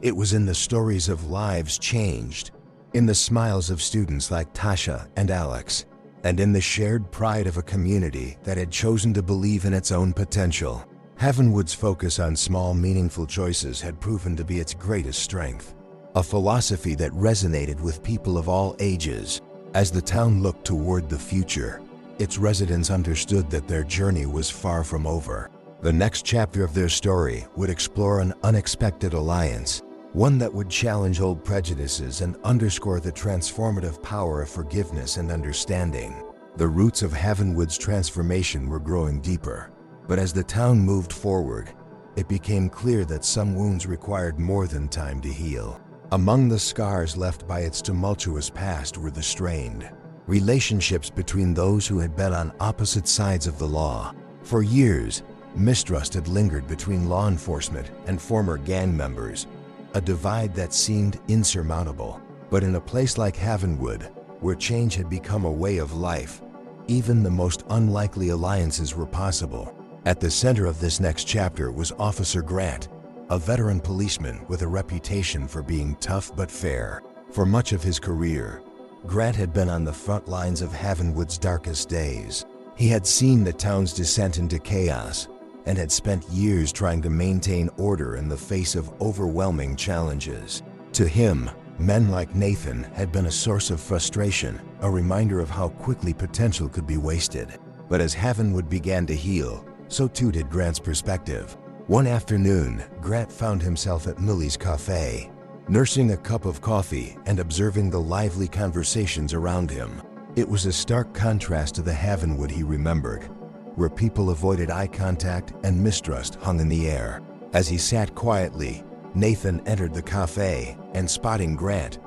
It was in the stories of lives changed, in the smiles of students like Tasha and Alex, and in the shared pride of a community that had chosen to believe in its own potential. Heavenwood's focus on small, meaningful choices had proven to be its greatest strength, a philosophy that resonated with people of all ages. As the town looked toward the future, its residents understood that their journey was far from over. The next chapter of their story would explore an unexpected alliance, one that would challenge old prejudices and underscore the transformative power of forgiveness and understanding. The roots of Heavenwood's transformation were growing deeper, but as the town moved forward, it became clear that some wounds required more than time to heal. Among the scars left by its tumultuous past were the strained relationships between those who had been on opposite sides of the law. For years, mistrust had lingered between law enforcement and former gang members, a divide that seemed insurmountable. But in a place like Heavenwood, where change had become a way of life, even the most unlikely alliances were possible. At the center of this next chapter was Officer Grant, a veteran policeman with a reputation for being tough but fair. For much of his career, Grant had been on the front lines of Heavenwood's darkest days. He had seen the town's descent into chaos and had spent years trying to maintain order in the face of overwhelming challenges. To him, men like Nathan had been a source of frustration, a reminder of how quickly potential could be wasted. But as Heavenwood began to heal, so too did Grant's perspective. One afternoon, Grant found himself at Millie's cafe, nursing a cup of coffee and observing the lively conversations around him. It was a stark contrast to the Heavenwood he remembered, where people avoided eye contact and mistrust hung in the air. As he sat quietly, Nathan entered the cafe and, spotting Grant,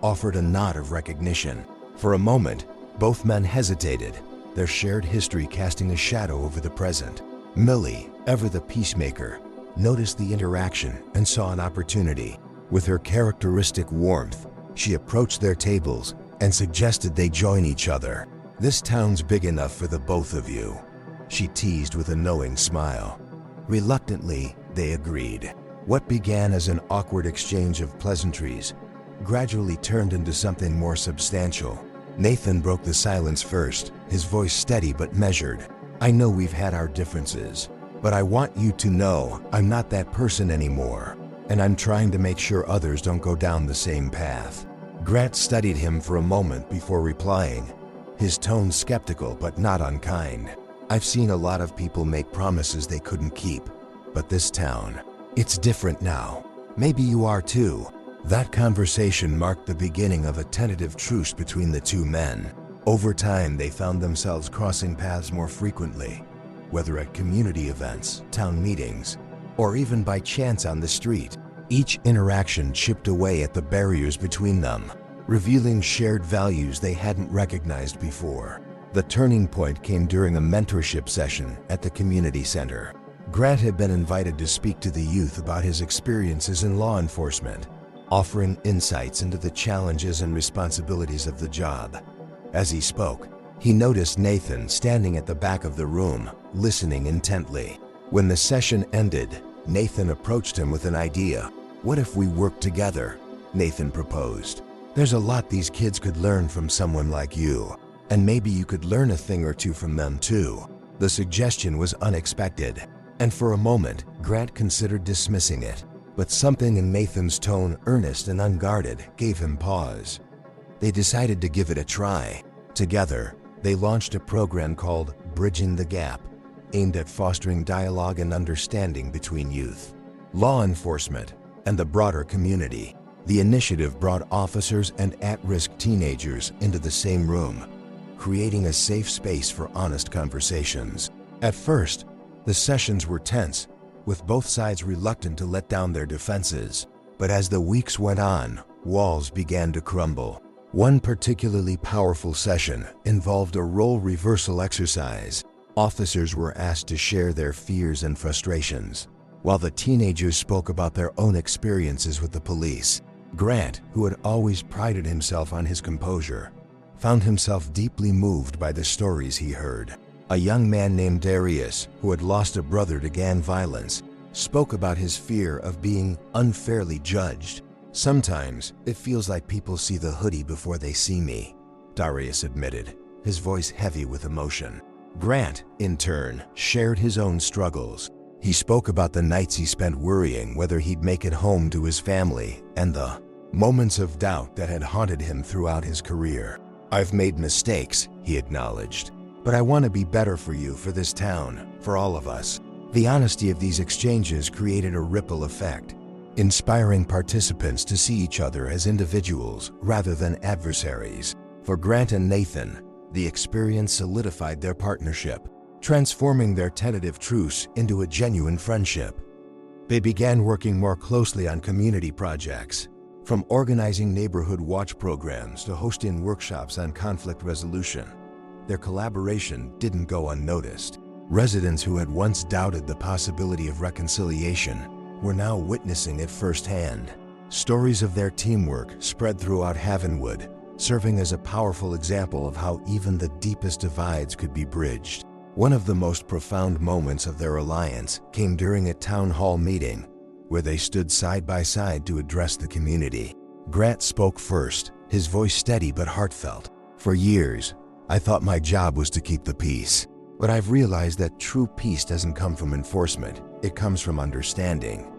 offered a nod of recognition. For a moment, both men hesitated, their shared history casting a shadow over the present. Millie, ever the peacemaker, noticed the interaction and saw an opportunity. With her characteristic warmth, she approached their tables and suggested they join each other. "This town's big enough for the both of you," she teased with a knowing smile. Reluctantly, they agreed. What began as an awkward exchange of pleasantries gradually turned into something more substantial. Nathan broke the silence first, his voice steady but measured. "I know we've had our differences, but I want you to know I'm not that person anymore, and I'm trying to make sure others don't go down the same path." Grant studied him for a moment before replying, his tone skeptical but not unkind. "I've seen a lot of people make promises they couldn't keep, but this town, it's different now. Maybe you are too." That conversation marked the beginning of a tentative truce between the two men. Over time, they found themselves crossing paths more frequently, whether at community events, town meetings, or even by chance on the street. Each interaction chipped away at the barriers between them, revealing shared values they hadn't recognized before. The turning point came during a mentorship session at the community center. Grant had been invited to speak to the youth about his experiences in law enforcement, offering insights into the challenges and responsibilities of the job. As he spoke, he noticed Nathan standing at the back of the room, listening intently. When the session ended, Nathan approached him with an idea. "What if we worked together?" Nathan proposed. "There's a lot these kids could learn from someone like you, and maybe you could learn a thing or two from them too." The suggestion was unexpected, and for a moment, Grant considered dismissing it. But something in Nathan's tone, earnest and unguarded, gave him pause. They decided to give it a try. Together, they launched a program called Bridging the Gap, aimed at fostering dialogue and understanding between youth, law enforcement, and the broader community. The initiative brought officers and at-risk teenagers into the same room, creating a safe space for honest conversations. At first, the sessions were tense, with both sides reluctant to let down their defenses. But as the weeks went on, walls began to crumble. One particularly powerful session involved a role reversal exercise. Officers were asked to share their fears and frustrations, while the teenagers spoke about their own experiences with the police. Grant, who had always prided himself on his composure, found himself deeply moved by the stories he heard. A young man named Darius, who had lost a brother to gang violence, spoke about his fear of being unfairly judged. "Sometimes it feels like people see the hoodie before they see me," Darius admitted, his voice heavy with emotion. Grant, in turn, shared his own struggles. He spoke about the nights he spent worrying whether he'd make it home to his family and the moments of doubt that had haunted him throughout his career. "I've made mistakes," he acknowledged, "but I want to be better for you, for this town, for all of us." The honesty of these exchanges created a ripple effect, inspiring participants to see each other as individuals rather than adversaries. For Grant and Nathan, the experience solidified their partnership, transforming their tentative truce into a genuine friendship. They began working more closely on community projects, from organizing neighborhood watch programs to hosting workshops on conflict resolution. Their collaboration didn't go unnoticed. Residents who had once doubted the possibility of reconciliation were now witnessing it firsthand. Stories of their teamwork spread throughout Havenwood, serving as a powerful example of how even the deepest divides could be bridged. One of the most profound moments of their alliance came during a town hall meeting, where they stood side by side to address the community. Grant spoke first, his voice steady but heartfelt. "For years, I thought my job was to keep the peace. But I've realized that true peace doesn't come from enforcement, it comes from understanding."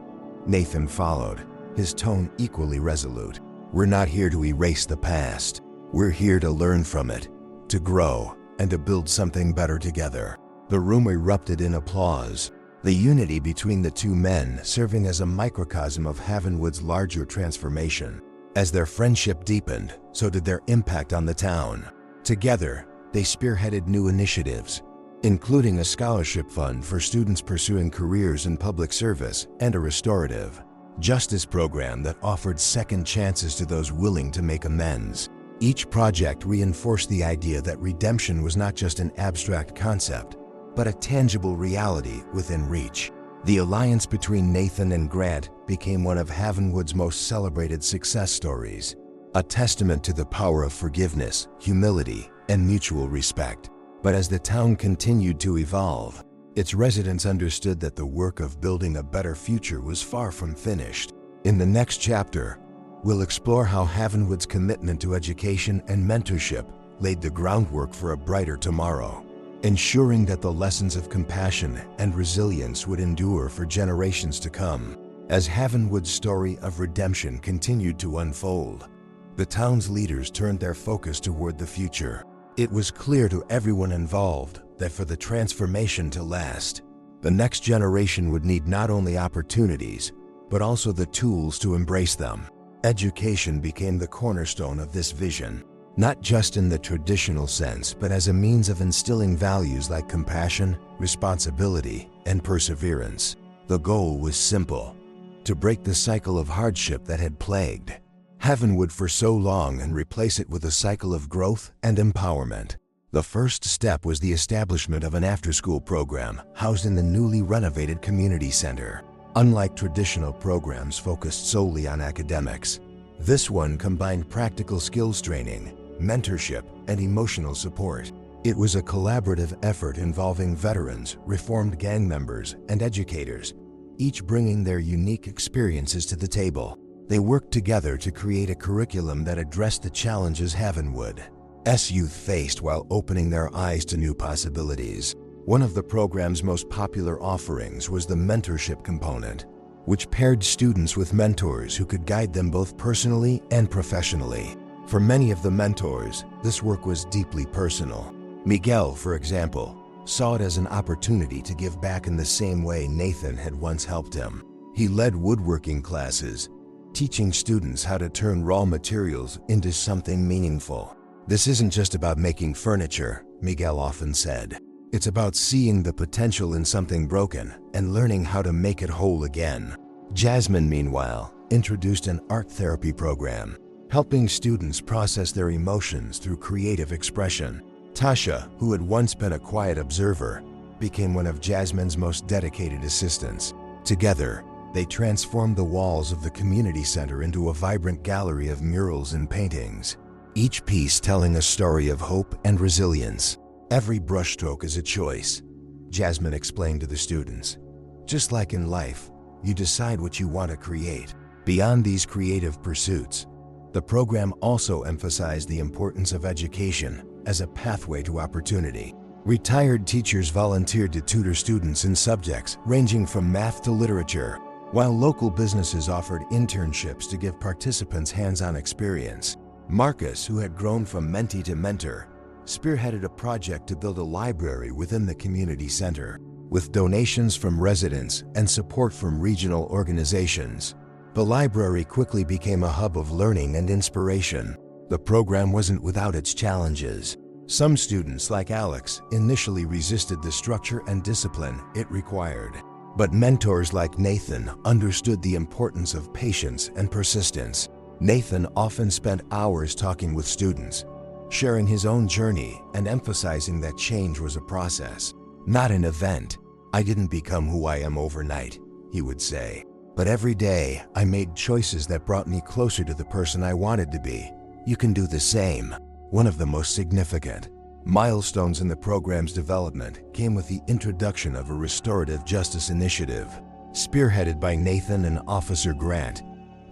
Nathan followed, his tone equally resolute. "We're not here to erase the past. We're here to learn from it, to grow, and to build something better together." The room erupted in applause, the unity between the two men serving as a microcosm of Havenwood's larger transformation. As their friendship deepened, so did their impact on the town. Together, they spearheaded new initiatives, including a scholarship fund for students pursuing careers in public service and a restorative justice program that offered second chances to those willing to make amends. Each project reinforced the idea that redemption was not just an abstract concept, but a tangible reality within reach. The alliance between Nathan and Grant became one of Havenwood's most celebrated success stories, a testament to the power of forgiveness, humility, and mutual respect. But as the town continued to evolve, its residents understood that the work of building a better future was far from finished. In the next chapter, we'll explore how Havenwood's commitment to education and mentorship laid the groundwork for a brighter tomorrow, ensuring that the lessons of compassion and resilience would endure for generations to come. As Havenwood's story of redemption continued to unfold, the town's leaders turned their focus toward the future. It was clear to everyone involved that for the transformation to last, the next generation would need not only opportunities, but also the tools to embrace them. Education became the cornerstone of this vision. not just in the traditional sense, but as a means of instilling values like compassion, responsibility, and perseverance. The goal was simple: to break the cycle of hardship that had plagued Heavenwood for so long and replace it with a cycle of growth and empowerment. The first step was the establishment of an after-school program housed in the newly renovated community center. Unlike traditional programs focused solely on academics, this one combined practical skills training, mentorship, and emotional support. It was a collaborative effort involving veterans, reformed gang members, and educators, each bringing their unique experiences to the table. They worked together to create a curriculum that addressed the challenges Heavenwood's youth faced while opening their eyes to new possibilities. One of the program's most popular offerings was the mentorship component, which paired students with mentors who could guide them both personally and professionally. For many of the mentors, this work was deeply personal. Miguel, for example, saw it as an opportunity to give back in the same way Nathan had once helped him. He led woodworking classes, teaching students how to turn raw materials into something meaningful. "This isn't just about making furniture," Miguel often said. "It's about seeing the potential in something broken and learning how to make it whole again." Jasmine, meanwhile, introduced an art therapy program, helping students process their emotions through creative expression. Tasha, who had once been a quiet observer, became one of Jasmine's most dedicated assistants. Together, they transformed the walls of the community center into a vibrant gallery of murals and paintings, each piece telling a story of hope and resilience. "Every brushstroke is a choice," Jasmine explained to the students. "Just like in life, you decide what you want to create." Beyond these creative pursuits, the program also emphasized the importance of education as a pathway to opportunity. Retired teachers volunteered to tutor students in subjects ranging from math to literature, while local businesses offered internships to give participants hands-on experience. Marcus, who had grown from mentee to mentor, spearheaded a project to build a library within the community center. With donations from residents and support from regional organizations, the library quickly became a hub of learning and inspiration. The program wasn't without its challenges. Some students, like Alex, initially resisted the structure and discipline it required. But mentors like Nathan understood the importance of patience and persistence. Nathan often spent hours talking with students, sharing his own journey and emphasizing that change was a process, not an event. "I didn't become who I am overnight," he would say, "but every day I made choices that brought me closer to the person I wanted to be. You can do the same." One of the most significant milestones in the program's development came with the introduction of a restorative justice initiative, spearheaded by Nathan and Officer Grant.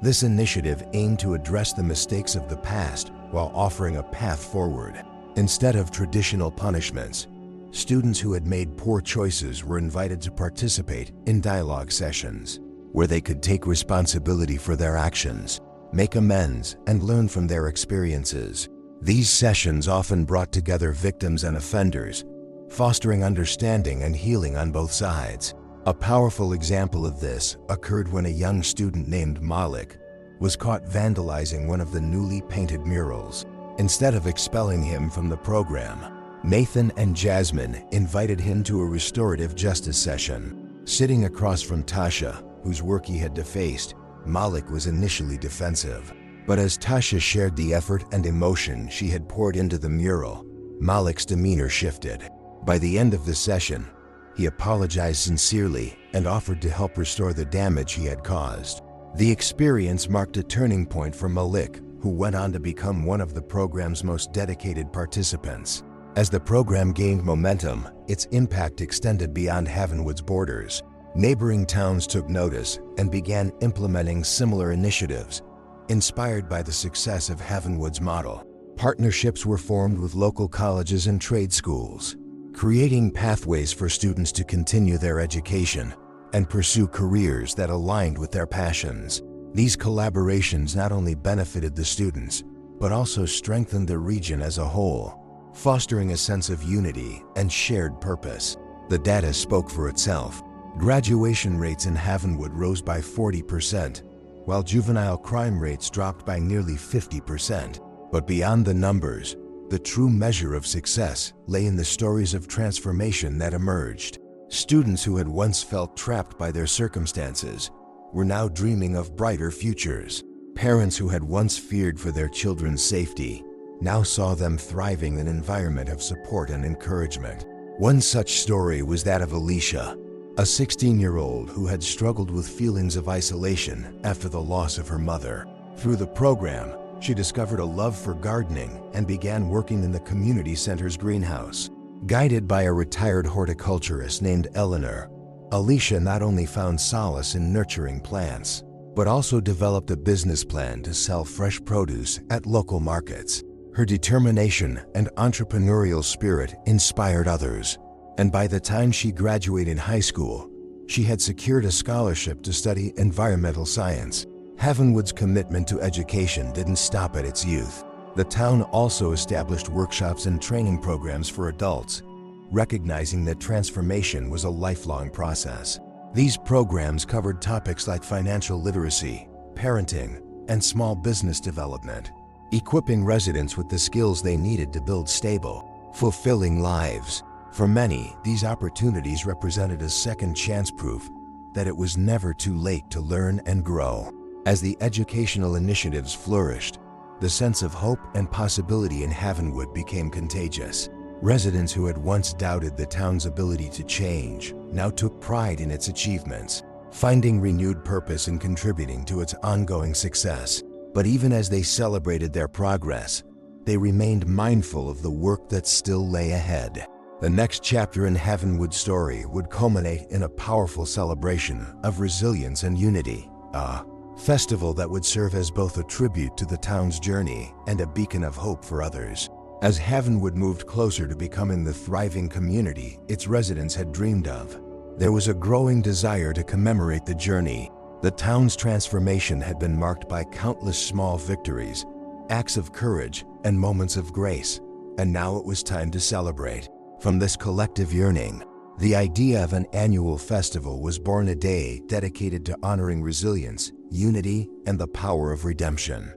This initiative aimed to address the mistakes of the past while offering a path forward. Instead of traditional punishments, students who had made poor choices were invited to participate in dialogue sessions, where they could take responsibility for their actions, make amends, and learn from their experiences. These sessions often brought together victims and offenders, fostering understanding and healing on both sides. A powerful example of this occurred when a young student named Malik was caught vandalizing one of the newly painted murals. Instead of expelling him from the program, Nathan and Jasmine invited him to a restorative justice session. Sitting across from Tasha, whose work he had defaced, Malik was initially defensive. But as Tasha shared the effort and emotion she had poured into the mural, Malik's demeanor shifted. By the end of the session, he apologized sincerely and offered to help restore the damage he had caused. The experience marked a turning point for Malik, who went on to become one of the program's most dedicated participants. As the program gained momentum, its impact extended beyond Heavenwood's borders. Neighboring towns took notice and began implementing similar initiatives, inspired by the success of Heavenwood's model. Partnerships were formed with local colleges and trade schools, creating pathways for students to continue their education and pursue careers that aligned with their passions. These collaborations not only benefited the students, but also strengthened the region as a whole, fostering a sense of unity and shared purpose. The data spoke for itself. Graduation rates in Heavenwood rose by 40%, while juvenile crime rates dropped by nearly 50%. But beyond the numbers, the true measure of success lay in the stories of transformation that emerged. Students who had once felt trapped by their circumstances were now dreaming of brighter futures. Parents who had once feared for their children's safety now saw them thriving in an environment of support and encouragement. One such story was that of Alicia, a 16-year-old who had struggled with feelings of isolation after the loss of her mother. Through the program, she discovered a love for gardening and began working in the community center's greenhouse. Guided by a retired horticulturist named Eleanor, Alicia not only found solace in nurturing plants, but also developed a business plan to sell fresh produce at local markets. Her determination and entrepreneurial spirit inspired others, and by the time she graduated high school, she had secured a scholarship to study environmental science. Havenwood's commitment to education didn't stop at its youth. The town also established workshops and training programs for adults, recognizing that transformation was a lifelong process. These programs covered topics like financial literacy, parenting, and small business development, equipping residents with the skills they needed to build stable, fulfilling lives. For many, these opportunities represented a second chance, proof that it was never too late to learn and grow. As the educational initiatives flourished, the sense of hope and possibility in Havenwood became contagious. Residents who had once doubted the town's ability to change now took pride in its achievements, finding renewed purpose in contributing to its ongoing success. But even as they celebrated their progress, they remained mindful of the work that still lay ahead. The next chapter in Havenwood's story would culminate in a powerful celebration of resilience and unity, a festival that would serve as both a tribute to the town's journey and a beacon of hope for others. As Havenwood moved closer to becoming the thriving community its residents had dreamed of, there was a growing desire to commemorate the journey. The town's transformation had been marked by countless small victories, acts of courage, and moments of grace, and now it was time to celebrate. From this collective yearning, the idea of an annual festival was born, a day dedicated to honoring resilience, unity, and the power of redemption.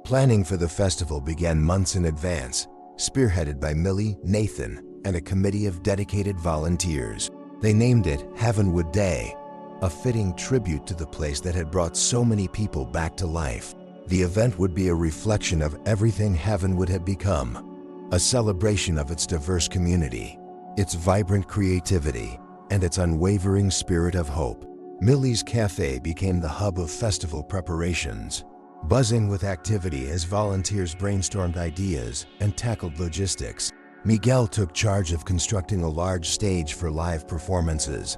Planning for the festival began months in advance, spearheaded by Millie, Nathan, and a committee of dedicated volunteers. They named it Havenwood Day, a fitting tribute to the place that had brought so many people back to life. The event would be a reflection of everything Havenwood had become, a celebration of its diverse community, its vibrant creativity, and its unwavering spirit of hope. Millie's Cafe became the hub of festival preparations, buzzing with activity as volunteers brainstormed ideas and tackled logistics. Miguel took charge of constructing a large stage for live performances,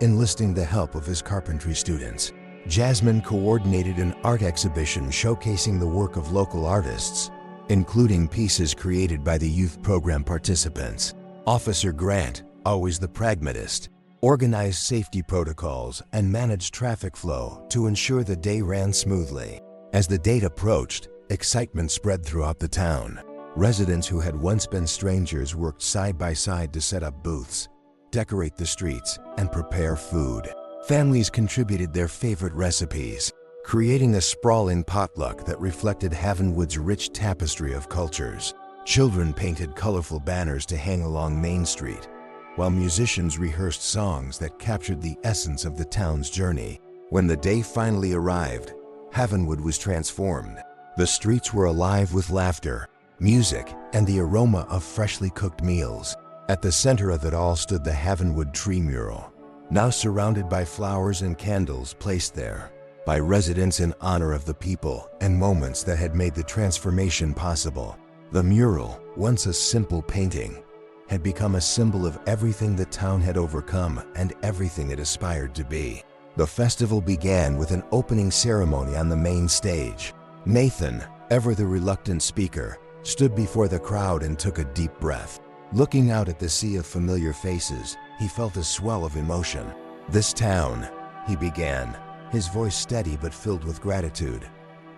enlisting the help of his carpentry students. Jasmine coordinated an art exhibition showcasing the work of local artists, including pieces created by the youth program participants. Officer Grant, always the pragmatist, organized safety protocols and managed traffic flow to ensure the day ran smoothly. As the date approached, excitement spread throughout the town. Residents who had once been strangers worked side by side to set up booths, decorate the streets, and prepare food. Families contributed their favorite recipes, creating a sprawling potluck that reflected Havenwood's rich tapestry of cultures. Children painted colorful banners to hang along Main Street, while musicians rehearsed songs that captured the essence of the town's journey. When the day finally arrived, Havenwood was transformed. The streets were alive with laughter, music, and the aroma of freshly cooked meals. At the center of it all stood the Havenwood tree mural, now surrounded by flowers and candles placed there by residents in honor of the people and moments that had made the transformation possible. The mural, once a simple painting, had become a symbol of everything the town had overcome and everything it aspired to be. The festival began with an opening ceremony on the main stage. Nathan, ever the reluctant speaker, stood before the crowd and took a deep breath. Looking out at the sea of familiar faces, he felt a swell of emotion. "This town," he began, his voice steady but filled with gratitude,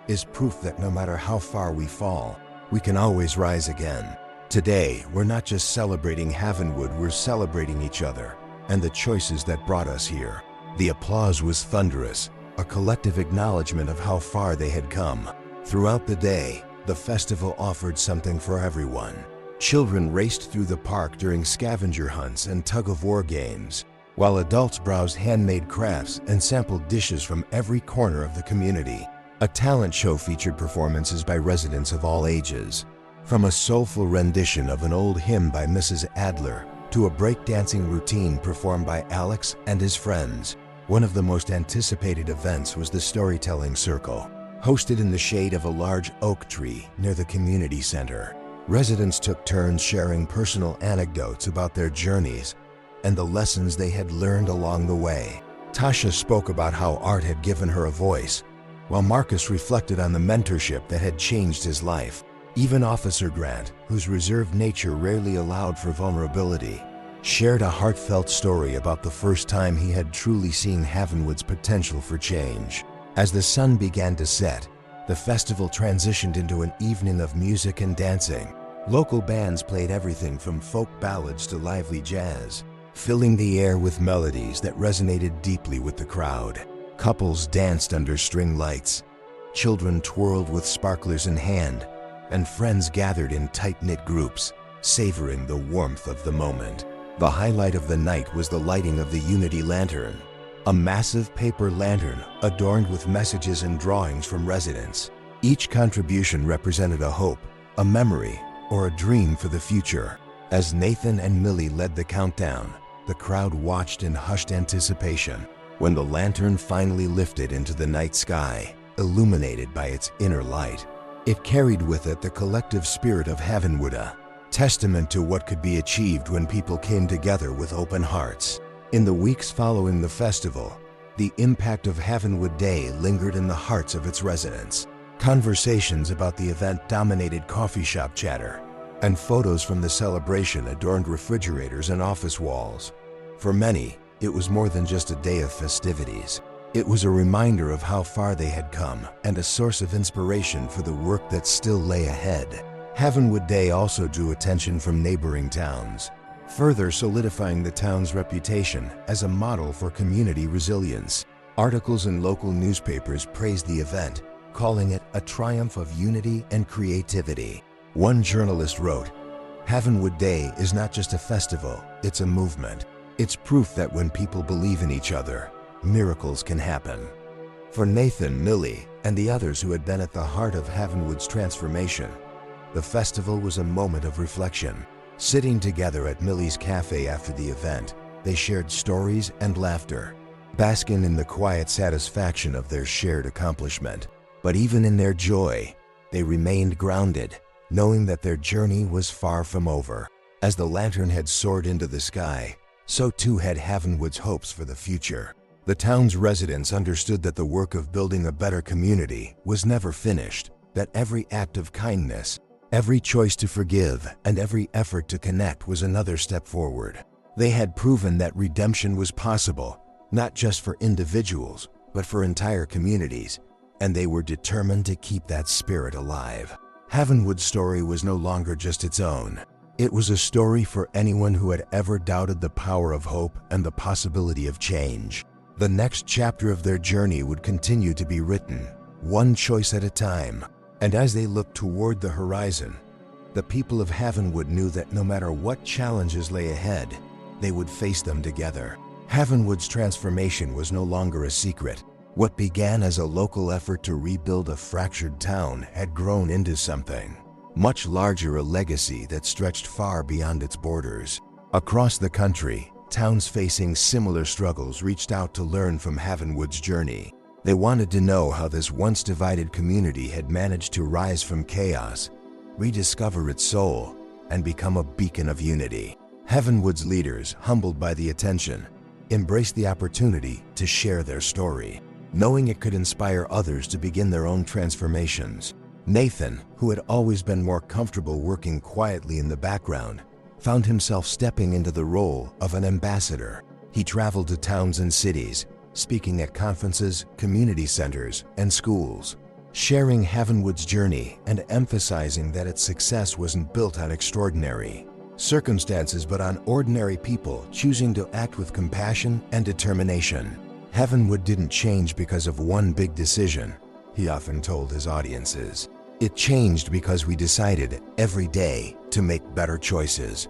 "is proof that no matter how far we fall, we can always rise again. Today, we're not just celebrating Havenwood, we're celebrating each other and the choices that brought us here." The applause was thunderous, a collective acknowledgement of how far they had come. Throughout the day, The festival offered something for everyone. Children raced through the park during scavenger hunts and tug-of-war games, while adults browsed handmade crafts and sampled dishes from every corner of the community. A talent show featured performances by residents of all ages, from a soulful rendition of an old hymn by Mrs. Adler to a breakdancing routine performed by Alex and his friends. One of the most anticipated events was the Storytelling Circle, hosted in the shade of a large oak tree near the community center. Residents took turns sharing personal anecdotes about their journeys and the lessons they had learned along the way. Tasha spoke about how art had given her a voice, while Marcus reflected on the mentorship that had changed his life. Even Officer Grant, whose reserved nature rarely allowed for vulnerability, shared a heartfelt story about the first time he had truly seen Havenwood's potential for change. As the sun began to set, the festival transitioned into an evening of music and dancing. Local bands played everything from folk ballads to lively jazz, filling the air with melodies that resonated deeply with the crowd. Couples danced under string lights, children twirled with sparklers in hand, and friends gathered in tight-knit groups, savoring the warmth of the moment. The highlight of the night was the lighting of the Unity Lantern, a massive paper lantern adorned with messages and drawings from residents. Each contribution represented a hope, a memory, or a dream for the future. As Nathan and Millie led the countdown, the crowd watched in hushed anticipation. When the lantern finally lifted into the night sky, illuminated by its inner light, it carried with it the collective spirit of Havenwood, a testament to what could be achieved when people came together with open hearts. In the weeks following the festival, the impact of Havenwood Day lingered in the hearts of its residents. Conversations about the event dominated coffee shop chatter, and photos from the celebration adorned refrigerators and office walls. For many, it was more than just a day of festivities. It was a reminder of how far they had come and a source of inspiration for the work that still lay ahead. Havenwood Day also drew attention from neighboring towns, further solidifying the town's reputation as a model for community resilience. Articles in local newspapers praised the event, calling it a triumph of unity and creativity. One journalist wrote, "Havenwood Day is not just a festival, it's a movement. It's proof that when people believe in each other, miracles can happen." For Nathan, Millie, and the others who had been at the heart of Havenwood's transformation, the festival was a moment of reflection. Sitting together at Millie's cafe after the event, they shared stories and laughter, basking in the quiet satisfaction of their shared accomplishment. But even in their joy, they remained grounded, knowing that their journey was far from over. As the lantern had soared into the sky, so too had Havenwood's hopes for the future. The town's residents understood that the work of building a better community was never finished, that every act of kindness, every choice to forgive, and every effort to connect was another step forward. They had proven that redemption was possible, not just for individuals, but for entire communities, and they were determined to keep that spirit alive. Havenwood's story was no longer just its own. It was a story for anyone who had ever doubted the power of hope and the possibility of change. The next chapter of their journey would continue to be written, one choice at a time. And as they looked toward the horizon, the people of Havenwood knew that no matter what challenges lay ahead, they would face them together. Havenwood's transformation was no longer a secret. What began as a local effort to rebuild a fractured town had grown into something much larger, a legacy that stretched far beyond its borders. Across the country, towns facing similar struggles reached out to learn from Havenwood's journey. They wanted to know how this once divided community had managed to rise from chaos, rediscover its soul, and become a beacon of unity. Havenwood's leaders, humbled by the attention, embraced the opportunity to share their story, knowing it could inspire others to begin their own transformations. Nathan, who had always been more comfortable working quietly in the background, found himself stepping into the role of an ambassador. He traveled to towns and cities, speaking at conferences, community centers, and schools, sharing Havenwood's journey and emphasizing that its success wasn't built on extraordinary circumstances but on ordinary people choosing to act with compassion and determination. Havenwood didn't change because of one big decision, he often told his audiences. It changed because we decided every day to make better choices.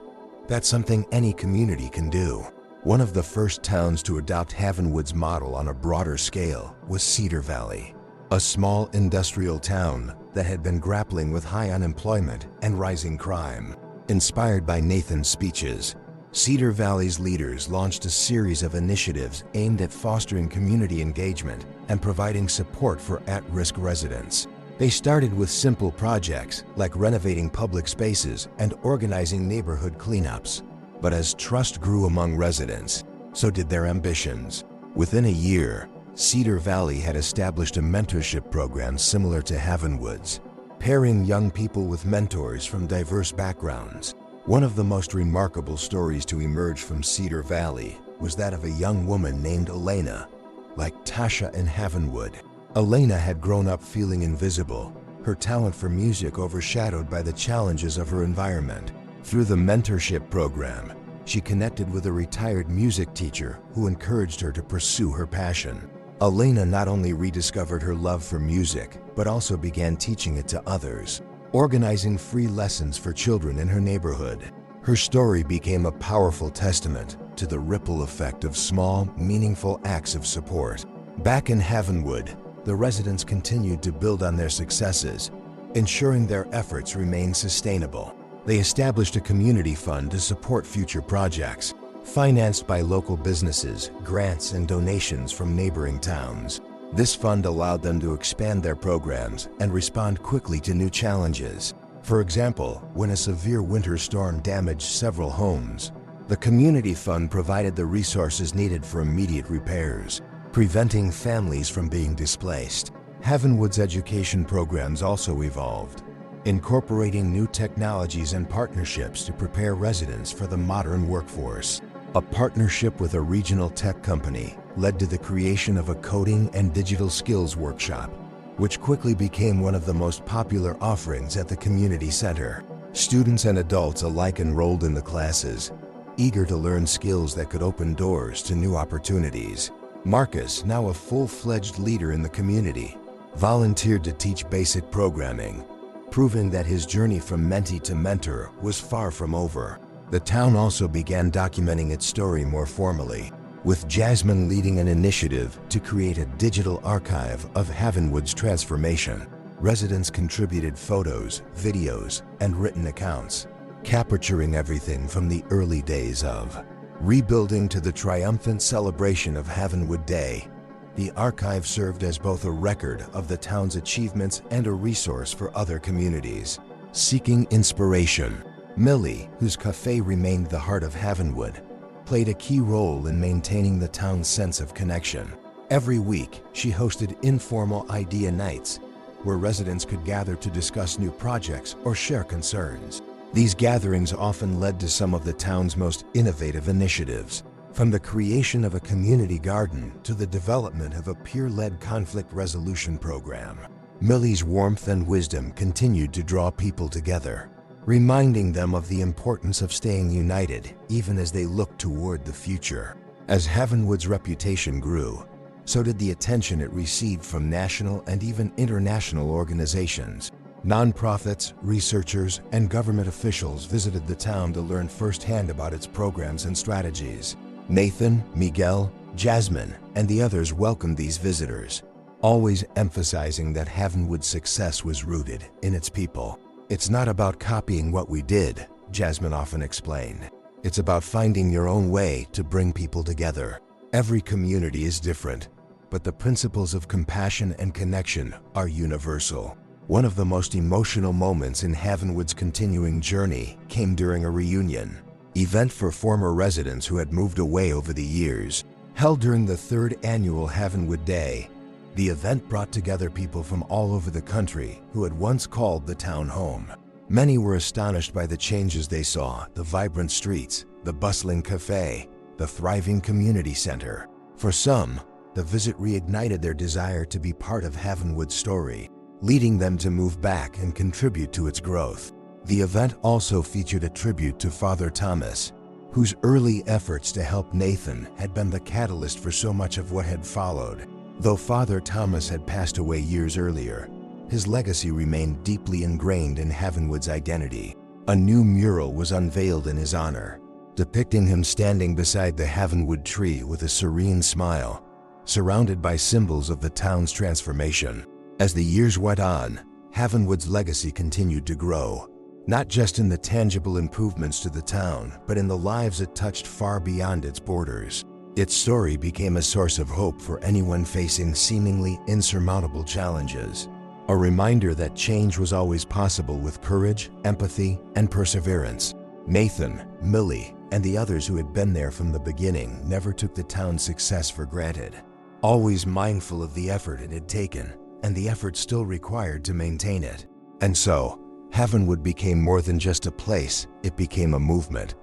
That's something any community can do. One of the first towns to adopt Havenwood's model on a broader scale was Cedar Valley, a small industrial town that had been grappling with high unemployment and rising crime. Inspired by Nathan's speeches, Cedar Valley's leaders launched a series of initiatives aimed at fostering community engagement and providing support for at-risk residents. They started with simple projects like renovating public spaces and organizing neighborhood cleanups. But as trust grew among residents, so did their ambitions. Within a year, Cedar Valley had established a mentorship program similar to Havenwood's, pairing young people with mentors from diverse backgrounds. One of the most remarkable stories to emerge from Cedar Valley was that of a young woman named Elena. Like Tasha in Havenwood, Elena had grown up feeling invisible, her talent for music overshadowed by the challenges of her environment. Through the mentorship program, she connected with a retired music teacher who encouraged her to pursue her passion. Elena not only rediscovered her love for music, but also began teaching it to others, organizing free lessons for children in her neighborhood. Her story became a powerful testament to the ripple effect of small, meaningful acts of support. Back in Havenwood, the residents continued to build on their successes, ensuring their efforts remained sustainable. They established a community fund to support future projects, financed by local businesses, grants, and donations from neighboring towns. This fund allowed them to expand their programs and respond quickly to new challenges. For example, when a severe winter storm damaged several homes, the community fund provided the resources needed for immediate repairs, preventing families from being displaced. Havenwood's education programs also evolved, incorporating new technologies and partnerships to prepare residents for the modern workforce. A partnership with a regional tech company led to the creation of a coding and digital skills workshop, which quickly became one of the most popular offerings at the community center. Students and adults alike enrolled in the classes, eager to learn skills that could open doors to new opportunities. Marcus, now a full-fledged leader in the community, volunteered to teach basic programming, proving that his journey from mentee to mentor was far from over. The town also began documenting its story more formally, with Jasmine leading an initiative to create a digital archive of Havenwood's transformation. Residents contributed photos, videos, and written accounts, capturing everything from the early days of rebuilding to the triumphant celebration of Havenwood Day. The archive served as both a record of the town's achievements and a resource for other communities. Seeking inspiration, Millie, whose cafe remained the heart of Havenwood, played a key role in maintaining the town's sense of connection. Every week, she hosted informal idea nights, where residents could gather to discuss new projects or share concerns. These gatherings often led to some of the town's most innovative initiatives, from the creation of a community garden to the development of a peer-led conflict resolution program. Millie's warmth and wisdom continued to draw people together, reminding them of the importance of staying united even as they looked toward the future. As Havenwood's reputation grew, so did the attention it received from national and even international organizations. Nonprofits, researchers, and government officials visited the town to learn firsthand about its programs and strategies. Nathan, Miguel, Jasmine, and the others welcomed these visitors, always emphasizing that Havenwood's success was rooted in its people. "It's not about copying what we did," Jasmine often explained. "It's about finding your own way to bring people together. Every community is different, but the principles of compassion and connection are universal." One of the most emotional moments in Havenwood's continuing journey came during a reunion event for former residents who had moved away over the years. Held during the 3rd annual Havenwood Day, the event brought together people from all over the country who had once called the town home. Many were astonished by the changes they saw: the vibrant streets, the bustling cafe, the thriving community center. For some, the visit reignited their desire to be part of Havenwood's story, leading them to move back and contribute to its growth. The event also featured a tribute to Father Thomas, whose early efforts to help Nathan had been the catalyst for so much of what had followed. Though Father Thomas had passed away years earlier, his legacy remained deeply ingrained in Havenwood's identity. A new mural was unveiled in his honor, depicting him standing beside the Havenwood tree with a serene smile, surrounded by symbols of the town's transformation. As the years went on, Havenwood's legacy continued to grow, not just in the tangible improvements to the town, but in the lives it touched far beyond its borders. Its story became a source of hope for anyone facing seemingly insurmountable challenges, a reminder that change was always possible with courage, empathy, and perseverance. Nathan, Millie, and the others who had been there from the beginning never took the town's success for granted, always mindful of the effort it had taken and the effort still required to maintain it. And so, Havenwood became more than just a place, it became a movement,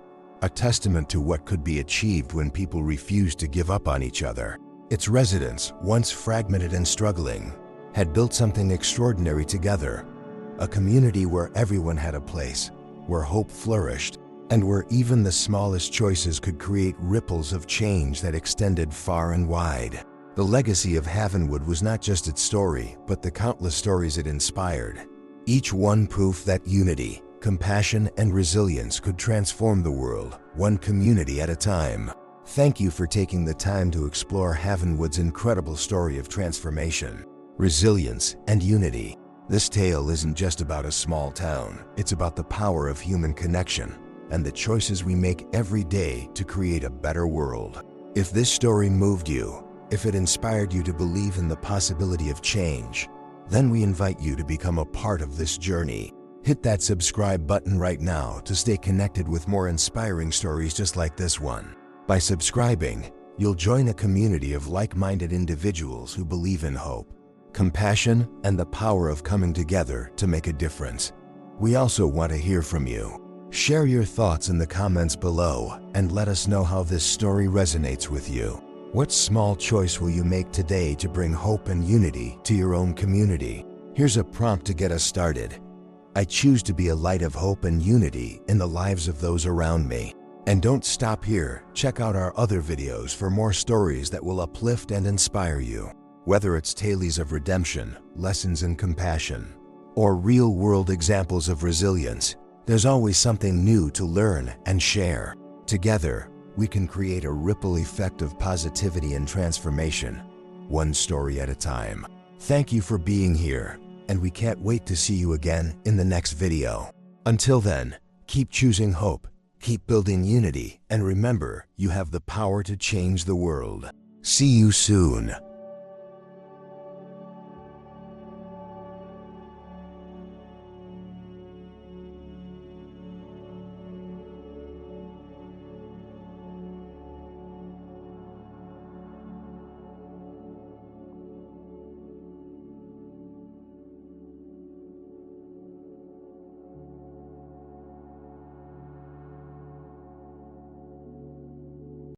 a testament to what could be achieved when people refused to give up on each other. Its residents, once fragmented and struggling, had built something extraordinary together, a community where everyone had a place, where hope flourished, and where even the smallest choices could create ripples of change that extended far and wide. The legacy of Havenwood was not just its story, but the countless stories it inspired, each one proof that unity, compassion, and resilience could transform the world, one community at a time. Thank you for taking the time to explore Havenwood's incredible story of transformation, resilience, and unity. This tale isn't just about a small town, it's about the power of human connection and the choices we make every day to create a better world. If this story moved you, if it inspired you to believe in the possibility of change, then we invite you to become a part of this journey. Hit that subscribe button right now to stay connected with more inspiring stories just like this one. By subscribing, you'll join a community of like-minded individuals who believe in hope, compassion, and the power of coming together to make a difference. We also want to hear from you. Share your thoughts in the comments below and let us know how this story resonates with you. What small choice will you make today to bring hope and unity to your own community? Here's a prompt to get us started. I choose to be a light of hope and unity in the lives of those around me. And don't stop here. Check out our other videos for more stories that will uplift and inspire you. Whether it's tales of redemption, lessons in compassion, or real-world examples of resilience, there's always something new to learn and share. Together, we can create a ripple effect of positivity and transformation, one story at a time. Thank you for being here, and we can't wait to see you again in the next video. Until then, keep choosing hope, keep building unity, and remember, you have the power to change the world. See you soon.